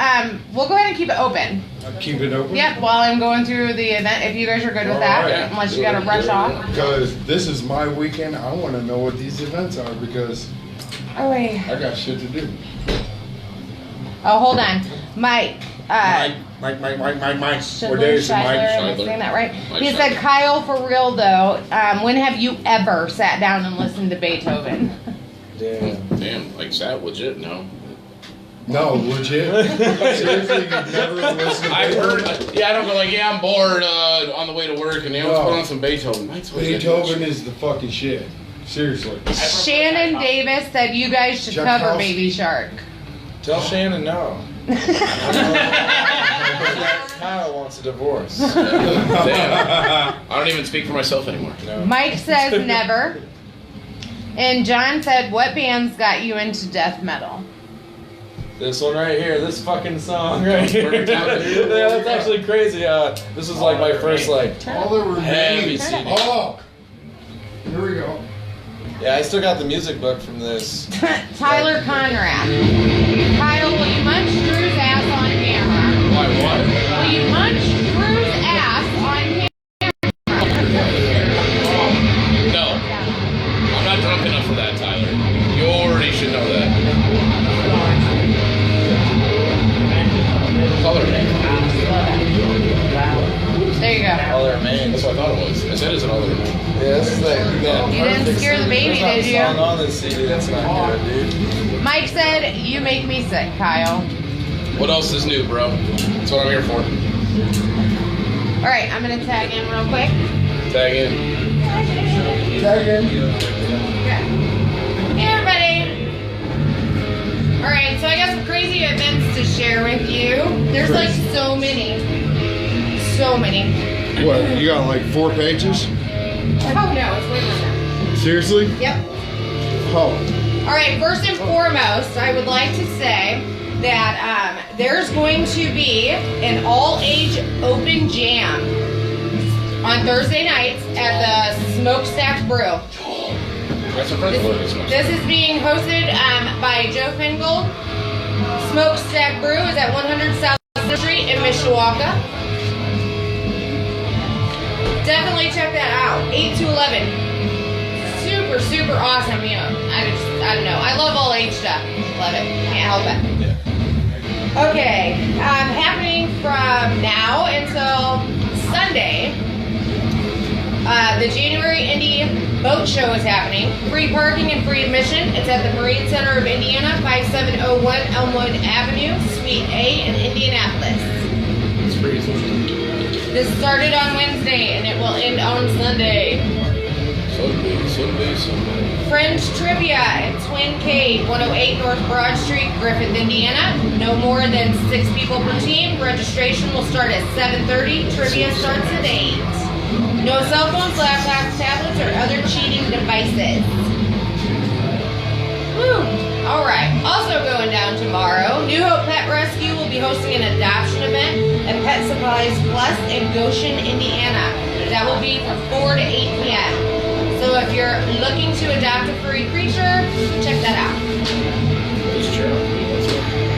we'll go ahead and keep it open. Keep it open. Yep, while I'm going through the event, if you guys are good with All that, right. unless you gotta rush off. Because this is my weekend. I want to know what these events are because Oh wait. I got shit to do. Oh, hold on, Mike. Mike. Schindler, What day is it, Scheidler, Mike? am I Scheidler. saying that right? Mike He said, Scheidler. Kyle, for real though, when have you ever sat down and listened to Beethoven? Damn. Damn, like that legit? No. No, legit. Seriously, you've never listened to I've Beethoven? heard. Yeah, I don't go like, yeah, I'm bored on the way to work, and they always No. put on some Beethoven. Mike's always Beethoven is the fucking shit. Seriously. Shannon Davis said you guys should cover Tchaikovsky. Baby Shark. Tell Shannon no. Kyle wants a divorce. Damn. I don't even speak for myself anymore. No. Mike says never. And John said, what bands got you into death metal? This one right here, this fucking song right here. Perfect Yeah, time. that's actually crazy. This is like my first like. All that Heavy remains. CD. Oh! Here we go. Yeah, I still got the music book from this. Tyler Conrad. Kyle, will you munch Drew's ass on you? All that remains. That's what I thought it was. I said, is it all that remains? Yeah, this is like You didn't scare the baby, did you? Song on this CD that's not good, dude. Mike said, "You make me sick, Kyle." What else is new, bro? That's what I'm here for. All right, I'm gonna tag in real quick. Tag in. Tag in. Hey, everybody. All right, so I got some crazy events to share with you. There's like so many. What? You got like 4 pages? Oh no, it's way more than that. Seriously? Yep. Oh. All right, first and foremost, I would like to say that there's going to be an all-age open jam on Thursday nights at the Smokestack Brew. That's a friend of ours. This is being hosted by Joe Fingold. Smokestack Brew is at 100 South Street in Mishawaka. Definitely check that out. 8 to 11. Super awesome. You know, I don't know. I love all age stuff. Love it. Can't help it. Okay. Happening from now until Sunday, the January Indy Boat Show is happening. Free parking and free admission. It's at the Marine Center of Indiana, 5701 Elmwood Avenue, Suite A in Indianapolis. It's free. This started on Wednesday and it will end on Sunday. Sunday. Fringe Trivia at Twin Cave, 108 North Broad Street, Griffith, Indiana. No more than 6 people per team. Registration will start at 7:30. Trivia starts at 8. No cell phones, laptops, tablets, or other cheating devices. Woo! All right. Also going down tomorrow, New Hope Pet Rescue will be hosting an adoption event at Pet Supplies Plus in Goshen, Indiana. That will be from 4 to 8 p.m. So if you're looking to adopt a furry creature, check that out.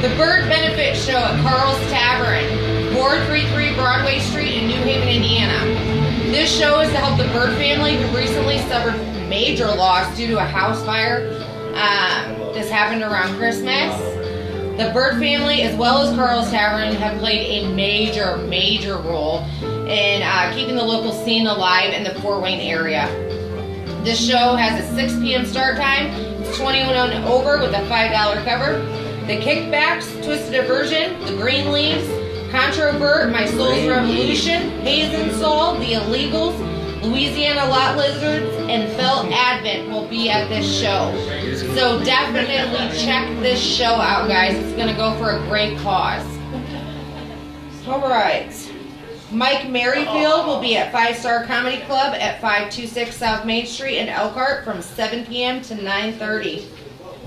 The Bird Benefit Show at Carl's Tavern, 433 Broadway Street in New Haven, Indiana. This show is to help the bird family who recently suffered major loss due to a house fire. This happened around Christmas. The bird family, as well as Carl's Tavern, have played a major role in keeping the local scene alive in the Fort Wayne area. This show has a 6 p.m. start time. It's 21 and over with a $5 cover. The Kickbacks, Twisted Aversion, The Green Leaves, Controvert, My Soul's Revolution, Hazen Saul, The Illegals, Louisiana Lot Lizards, and Fell Advent will be at this show. So definitely check this show out, guys. It's going to go for a great cause. All right. Mike Merrifield will be at 5 Star Comedy Club at 526 South Main Street in Elkhart from 7 p.m. to 9:30.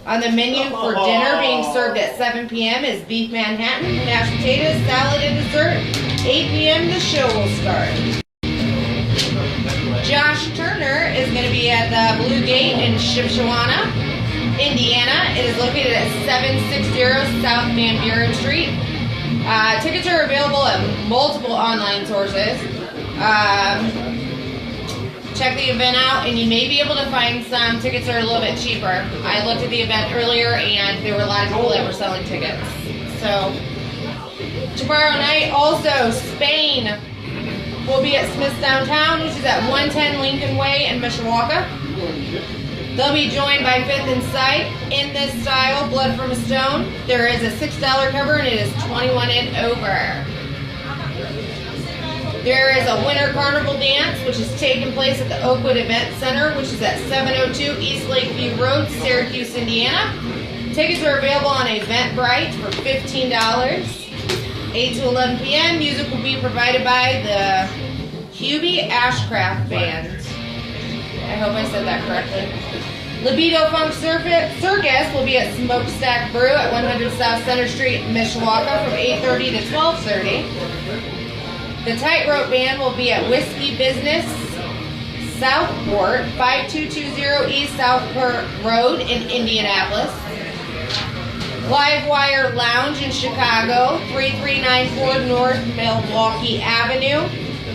On the menu for dinner being served at 7 p.m. is beef Manhattan, mashed potatoes, salad, and dessert. 8 p.m. the show will start. Josh Turner is going to be at the Blue Gate in Shipshewana, Indiana. It is located at 760 South Van Buren Street. Tickets are available at multiple online sources. Check the event out, and you may be able to find some tickets that are a little bit cheaper. I looked at the event earlier, and there were a lot of people that were selling tickets. So, tomorrow night, also, Spain will be at Smith's Downtown, which is at 110 Lincoln Way in Mishawaka. They'll be joined by Fifth and Sight, In This Style, Blood from a Stone. There is a $6 cover, and it is 21 and over. There is a Winter Carnival Dance, which is taking place at the Oakwood Event Center, which is at 702 East Lakeview Road, Syracuse, Indiana. Tickets are available on Eventbrite for $15. 8 to 11 p.m. Music will be provided by the Hubie Ashcraft Band. I hope I said that correctly. Libido Funk Circus will be at Smokestack Brew at 100 South Center Street, Mishawaka from 8:30 to 12:30. The Tightrope Band will be at Whiskey Business Southport, 5220 East Southport Road in Indianapolis. Livewire Lounge in Chicago, 3394 North Milwaukee Avenue.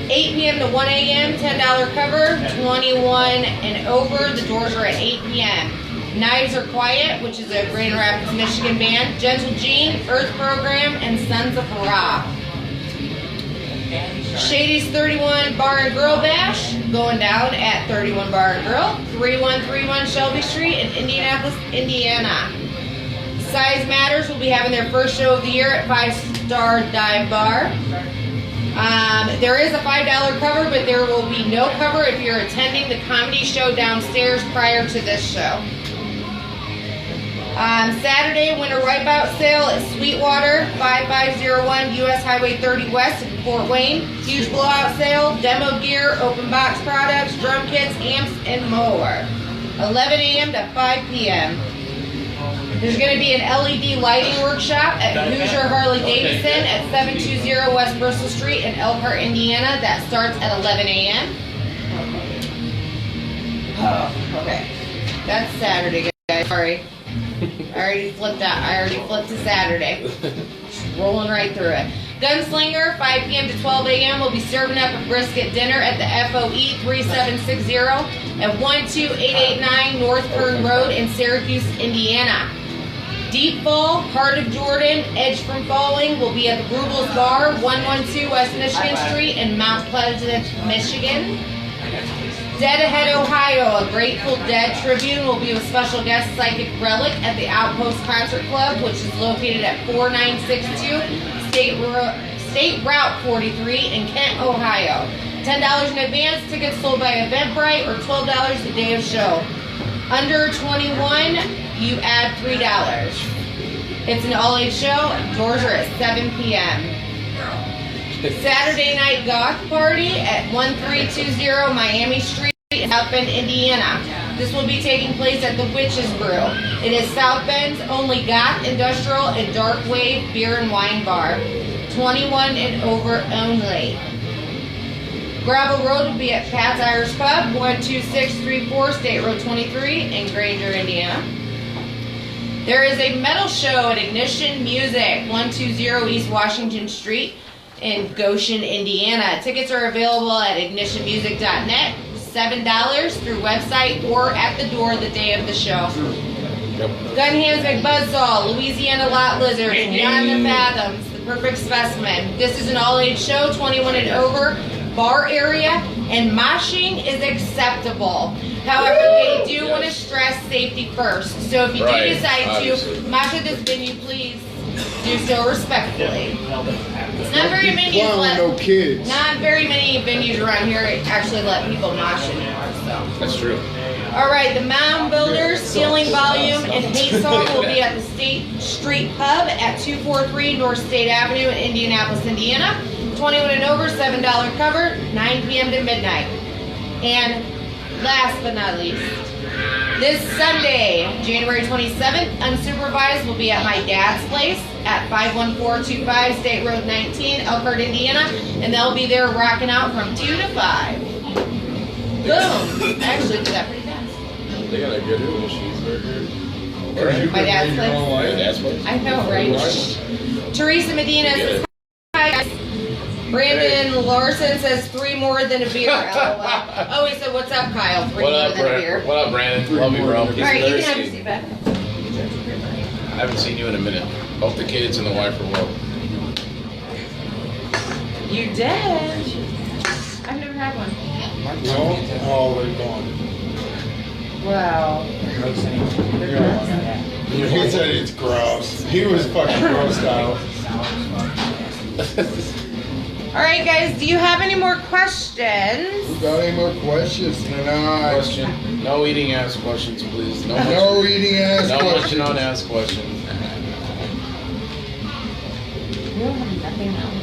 8 p.m. to 1 a.m., $10 cover, 21 and over. The doors are at 8 p.m. Knives Are Quiet, which is a Grand Rapids, Michigan band. Gentle Gene, Earth Program, and Sons of Ra. Shady's 31 Bar and Grill Bash going down at 31 Bar and Grill, 3131 Shelby Street in Indianapolis, Indiana. Size Matters will be having their first show of the year at 5 Star Dive Bar. There is a $5 cover, but there will be no cover if you're attending the comedy show downstairs prior to this show. Saturday, winter wipeout sale at Sweetwater, 5501 US Highway 30 West in Fort Wayne. Huge blowout sale, demo gear, open box products, drum kits, amps, and more. 11 a.m. to 5 p.m. There's going to be an LED lighting workshop at Hoosier Harley Davidson at 720 West Bristol Street in Elkhart, Indiana. That starts at 11 a.m. Oh, okay. That's Saturday, guys. Sorry. I already flipped to Saturday. Just rolling right through it. Gunslinger, 5 p.m. to 12 a.m. will be serving up a brisket dinner at the FOE 3760 at 12889 North Kern Road in Syracuse, Indiana. Deep Fall, Heart of Jordan, Edge from Falling will be at the Bruegels Bar, 112 West Michigan Street in Mount Pleasant, Michigan. Dead Ahead, Ohio, a Grateful Dead tribute will be with special guest Psychic Relic at the Outpost Concert Club, which is located at 4962 State Route 43 in Kent, Ohio. $10 in advance, tickets sold by Eventbrite, or $12 the day of show. Under 21, you add $3. It's an all-age show. Doors are at 7 p.m. Saturday Night Goth Party at 1320 Miami Street in South Bend, Indiana. This will be taking place at the Witch's Brew. It is South Bend's only goth, industrial, and dark wave beer and wine bar. 21 and over only. Gravel Road will be at Pat's Irish Pub, 12634 State Road 23 in Granger, Indiana. There is a metal show at Ignition Music, 120 East Washington Street in Goshen, Indiana. Tickets are available at ignitionmusic.net, $7 through website or at the door the day of the show. Gun Hands McBuzzsaw, Louisiana Lot Lizard, Beyond the Fathoms, The Perfect Specimen. This is an all-age show, 21 and over, bar area, and moshing is acceptable. However, they do want to stress safety first. So if you do decide obviously. to mosh at this venue, please do so respectfully. Not very many no kids. Not very many venues around here actually let people mosh anymore. So. That's true. All right, the Mound Builders, Stealing Volume, and Hate Song will be at the State Street Pub at 243 North State Avenue in Indianapolis, Indiana. 21 and over, $7 cover, 9 p.m. to midnight. And last but not least, this Sunday, January 27th, Unsupervised will be at my dad's place at 51425 State Road 19, Elkhart, Indiana, and they'll be there rocking out from 2 to 5. Boom! I actually did that pretty fast. They got a good little cheeseburger. My dad's place. Your dad's place? I know, right? Teresa Medina says, hi guys. Brandon Larson says 3 more than a beer. LOL. Oh, he said, what's up, Kyle? 3 What more up, than a beer. What up, Brandon? Love you, bro. All right, you can have your seat back. I haven't seen you in a minute. Hope the kids and the wife are well. You did. I've never had one. No? Oh, they're gone. Wow. He said it's gross. He was fucking grossed out. All right, guys, do you have any more questions? We got any more questions tonight? Question. No eating ass questions, please. No, No eating ass no questions. munching on ass questions. We don't have nothing else.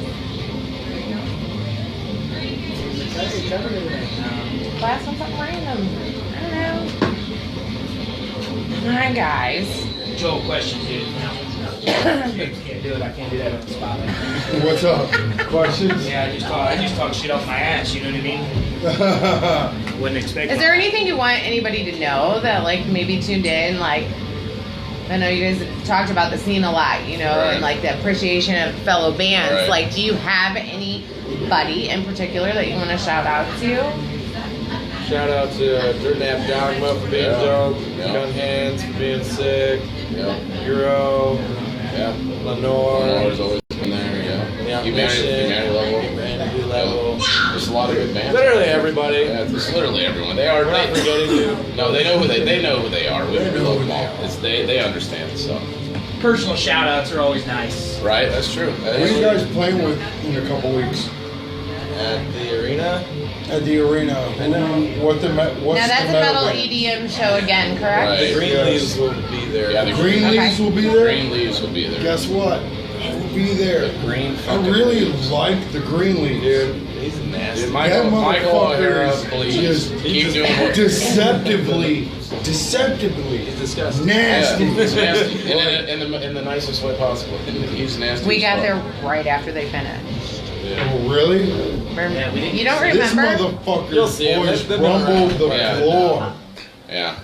Last one, something random. I don't know. Hi, guys. Joel, question, dude. Can't do it. I can't do that on the spot. What's up? Questions? Yeah, I just talk shit off my ass. You know what I mean? Wouldn't expect. Is there anything you want anybody to know that, like, maybe tuned in? Like, I know you guys have talked about the scene a lot, you know, Right. and like the appreciation of fellow bands. Right. Like, do you have anybody in particular that you want to shout out to? Shout out to Dirt Nap Dogma for being dope, Yeah. Gun Hands for being sick, Yeah. Euro, Yeah. Lenore, Lenore's always been there, yeah. yeah, Humanity level. Humanity level. a lot of good bands. Literally everybody. Yeah, it's literally everyone. They are. We're not forgetting you. No, they know who they know who they are. We love them all. They understand. So. Personal shout outs are always nice. Right. That's true. Who are you guys playing with in a couple weeks? At the arena. At the arena. What's Now that's a metal EDM show again, correct? Right. The Green Leaves will be there. Yeah, the Green Okay. Leaves will be there? Green Leaves will be there. Guess what? I will be there. The green I fucking really leaves. like the Green Leaves. Dude, he's nasty. Dude, That Michael O'Hara, motherfucker please is keep doing what deceptively He's disgusting. nasty. Yeah, he's nasty. In the nicest way possible. He's nasty. We as got fuck. there right after they finished. Yeah. Oh, really? Yeah, we didn't- You don't This remember? You'll motherfucker's see him. voice They've been rumbled the around. Yeah. floor. Yeah,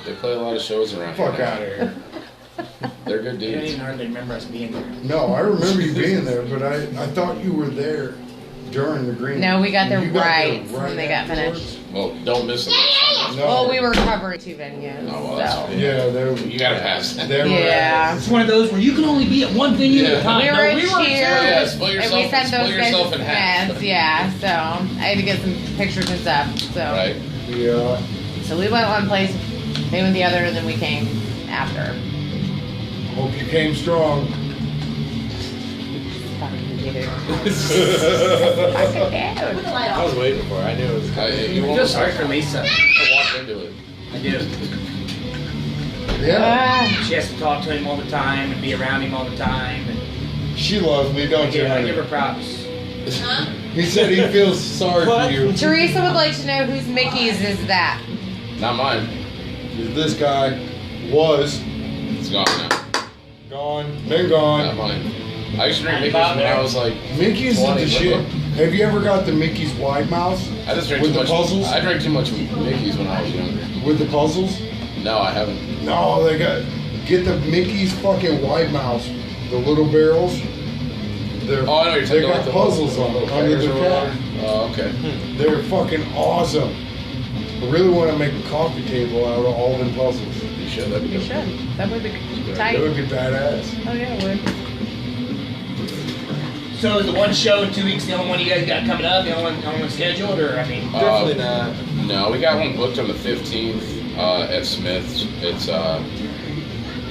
they play a lot of shows around Fuck here. out of here. They're good You don't dudes. even hardly remember us being there. No, I remember you being there, but I thought you were there during the Green. No, we got there You right when they got afterwards? finished. Well, don't miss them next time. No. Well, we were covering 2 venues. Oh, well, that's so. fine. Yeah, they were. You gotta pass that. They were Yeah. It's one of those where you can only be at one venue at a time. We No, were at we Cheers, Yeah, split and yourself- we sent split those guys yourself to in half. Smith's, yeah, so I had to get some pictures and stuff, so. Right. Yeah. So we went one place, they went the other, and then we came after. Hope you came strong. Fucking dude. Yeah. Fucking dude. I was waiting for it. I knew it was coming. You I feel almost sorry for Lisa. I walked into it. I do. She has to talk to him all the time and be around him all the time. And She loves me, I don't you? give her honey? props. He said he feels sorry for you. Teresa would like to know whose Mickey's is that. Not mine. This guy was It's gone now. gone, been Not gone. mine. I used to drink Mickey's when I was like. Mickey's is 20. the shit. Have you ever got the Mickey's wide mouth I just drank with too the much. puzzles? I drank too much Mickey's when I was younger. With the puzzles? No, I haven't. No, they got get the Mickey's fucking wide mouths, the little barrels. They're, Oh, I know you're they talking got about the puzzles on little under pears the or cap. whatever. Oh, okay. They're fucking awesome. I really want to make a coffee table out of all them puzzles. You should. That'd be You good. should. That would be That tight. would be badass. Oh yeah, it would. So is the one show in 2 weeks the only one you guys got coming up? The only one scheduled? Or, I mean, Definitely not. No, we got one booked on the 15th at Smith's. It's yeah,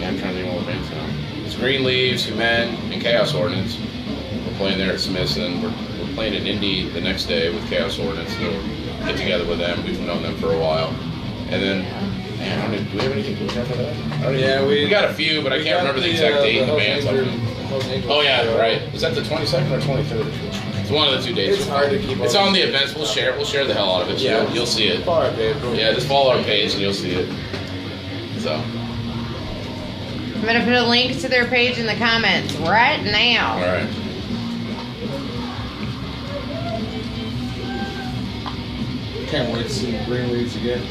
I'm trying to think of what bands now. It's Green Leaves, Human, and Chaos Ordinance. We're playing there at Smith's, and we're playing in Indy the next day with Chaos Ordinance. So we'll get together with them. We've known them for a while, and then. Man, I don't know, do we have anything booked after that? I don't even- Yeah, we got a few, but I can't remember the exact date and the bands. Oh yeah, right. Is that the 22nd or 23rd? It's one of the 2 dates. It's hard to keep It's on. on the events. We'll share the hell out of it. So Yeah. you'll see it. Far babe. Yeah, just follow our page and you'll see it. So I'm gonna put a link to their page in the comments right now. all right. Can't wait to see the Green Leaves again.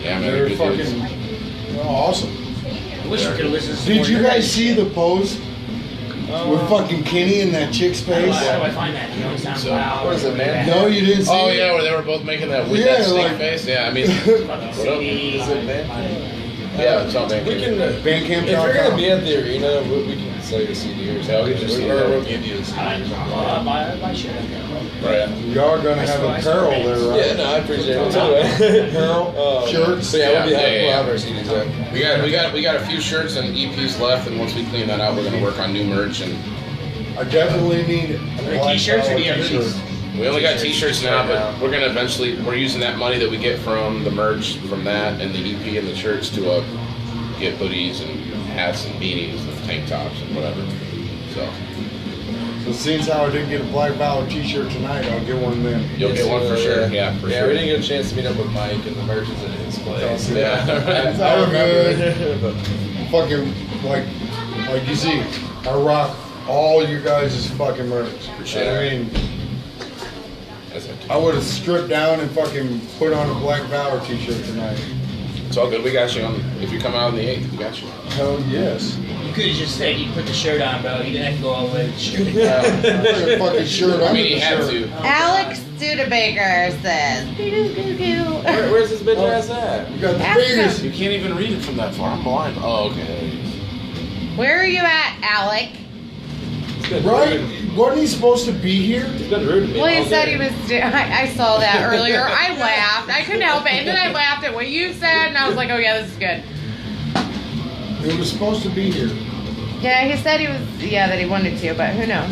Yeah, man, They're they're good dudes. fucking awesome. I wish we could have listened to Did you guys see the post with fucking Kenny in that chick's How face? do I find that? You know, SoundCloud. What is it, man? No, you didn't see Oh it? yeah, where they were both making that with Yeah, that snake like- face. Yeah, I mean, what up? CD. Is it man? Yeah, it's on We can. Bandcamp.com. If you're gonna be at the arena, we can sell you a CD or Yeah, we something. can just Or we'll give you a CD. Buy shit. Right. Y'all are gonna have apparel there, right? Yeah, no, I appreciate it. Anyway. Apparel, shirts. So yeah, we'll be Yeah, having yeah, yeah. our CDs up. We got a few shirts and EPs left, and once we clean that out, we're gonna work on new merch. And I definitely need T-shirts or do you have t-shirt. hoodies? we only got T-shirts now, but we're gonna eventually we're using that money that we get from the merch from that and the EP and the shirts to get hoodies and hats and beanies and tank tops and whatever. So So since how I didn't get a Black Valor t-shirt tonight, I'll get one then. you'll get one for sure. Yeah, for Yeah, sure. we didn't get a chance to meet up with Mike, and the merch is at his place. Yeah. It's all good. Fucking like you see, I rock all you guys' fucking merch. Appreciate I it. mean, That's it. I would have stripped down and fucking put on a Black Valor t-shirt tonight. It's all good. We got you on. If you come out on the 8th, we got you. Hell yes. You could have just said you put the shirt on, bro. You didn't have to go all the way with the shirt. Put a fucking shirt I under mean, the he had shirt. to. Alex Studebaker says, "Doo-doo-doo-doo." Where's this bitch ass at? You got the Ask fingers. You can't even read it from that far. I'm blind. Oh, okay. Where are you at, Alec? It's good. Right? wasn't he supposed to be here? He's been rude to me. Well, he all said day. he was. I saw that earlier. I laughed. I couldn't help it, and then I laughed at what you said, and I was like, "Oh yeah, this is good." He was supposed to be here. Yeah, he said he was. Yeah, that he wanted to, but who knows?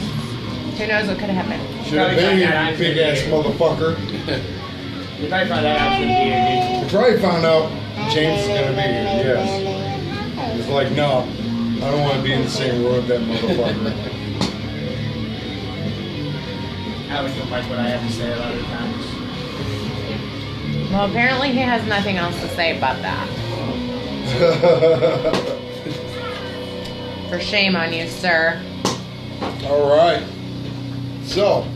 Who knows what could have happened? Should have been here, you big ass motherfucker. You probably found out I was gonna be here, You probably found out James is gonna be here. Yes. He's like, no, I don't want to be in the same room with that motherfucker. dude. I always don't like what I have to say a lot of the times. Well, apparently he has nothing else to say about that. For shame on you, sir. All right. So,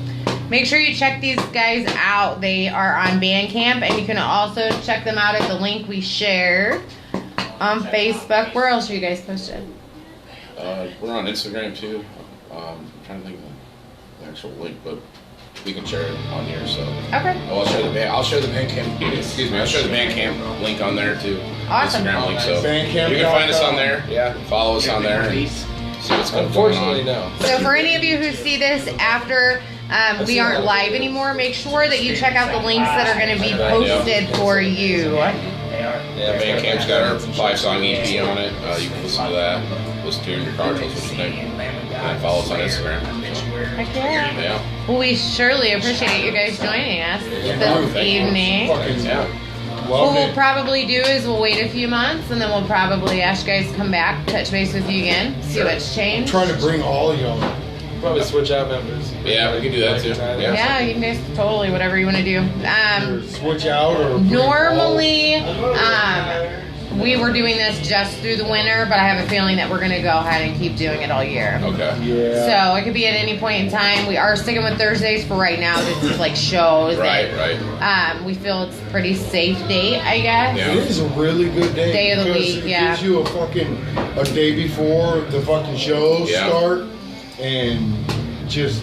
Make sure you check these guys out. They are on Bandcamp, and you can also check them out at the link we shared on Facebook. Where else are you guys posted? We're on Instagram too. I'm trying to think of the actual link, but we can share it on here. So Okay. I'll share the Bandcamp. Excuse me. I'll share the Bandcamp link on there too. Awesome. Instagram link. So Bandcamp.com. you can find us on there. Yeah. Follow us on there and see what's going on. Unfortunately, no. So for any of you who see this after we aren't live anymore, make sure that you check out the links that are going to be posted for you. They are. Yeah, Bandcamp's got our 5-song EP on it. You can listen to that. Listen to it in your car. Tell us what you think. And follow us on Instagram. Heck yeah. Yeah. Well, we surely appreciate you guys joining us this Thank you. evening. fucking Yeah. What loved we'll it. probably do is we'll wait a few months, and then we'll probably ask you guys to come back, touch base with you again, see what's I'm changed. trying to bring all of y'all. Probably switch out members. Yeah, we can do that too. Yeah. Yeah, you can do totally whatever you want to do. Either switch out or bring Normally, we were doing this just through the winter, but I have a feeling that we're going to go ahead and keep doing it all year. Okay. all. Yeah. So it could be at any point in time. We are sticking with Thursdays for right now. This is like shows. Right, and, right. we feel it's a pretty safe date, I guess. Yeah. It is a really good day. Day of the because week, it yeah. gives you a day before the fucking shows Yeah. start, and just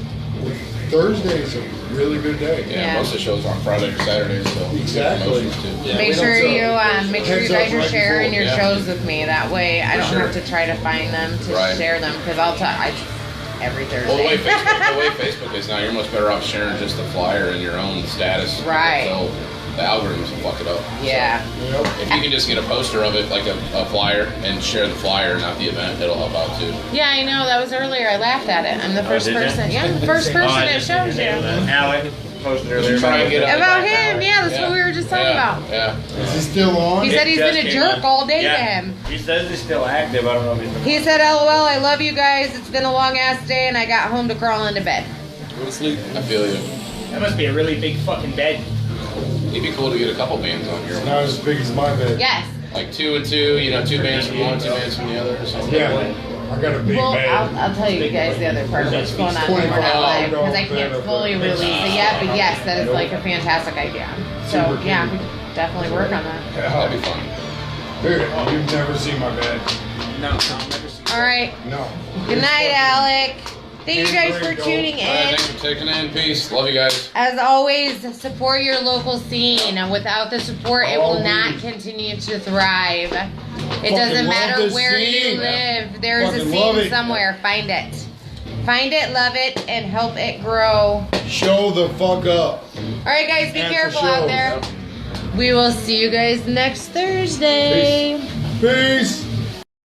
Thursday's a really good day. Yeah, Yeah. most of the shows are on Friday or Saturday, so Exactly. promotions too. Yeah, Make we sure don't you tell. make sure you Heads guys up are right sharing before. your Yeah. shows with me. That way, I For don't sure. have to try to find them to Right. share them because every Thursday. Well, the way Facebook is now, you're much better off sharing just the flyer in your own status. Right. So the algorithms will fuck it up. Yeah. Yep. If you can just get a poster of it, like a flyer, and share the flyer, not the event, it'll help out too. Yeah, I know. That was earlier. I laughed at it. I'm the first did ya? person. Yeah, I'm the first person it shows you. Alec posted earlier. Try and get About him. Yeah, that's what we were just talking about. Yeah. Is he still on? He said he's been a jerk all day to him. He says he's still active. I don't know if he's been. He said, LOL, I love you guys. It's been a long ass day and I got home to crawl into bed. Go to sleep. I feel you. That must be a really big fucking bed. It'd be cool to get a couple bands on here. Not as big as my bed. Yes. Like 2 and 2, you know, 2 bands from one, 2 bands from the other or something. Yeah. I got a big Well, bed. I'll tell you guys the other part of what's going on when we're not live because I can't fully release it yet. But yes, that is like a fantastic idea. So yeah, we could definitely work on that. That'd be fun. Dude, you've never seen my bed. No, I've never seen. All right. No. Good night, Alec. Thank you guys for tuning All right, in. thanks for taking in. Peace. Love you guys. As always, support your local scene. Without the support, it will not continue to thrive. It doesn't love matter this where you scene. live. There's a Fucking love scene it. somewhere. Find it. Find it, love it, and help it grow. Show the fuck up. All right, guys, be And for careful out shows. there. We will see you guys next Thursday. Peace.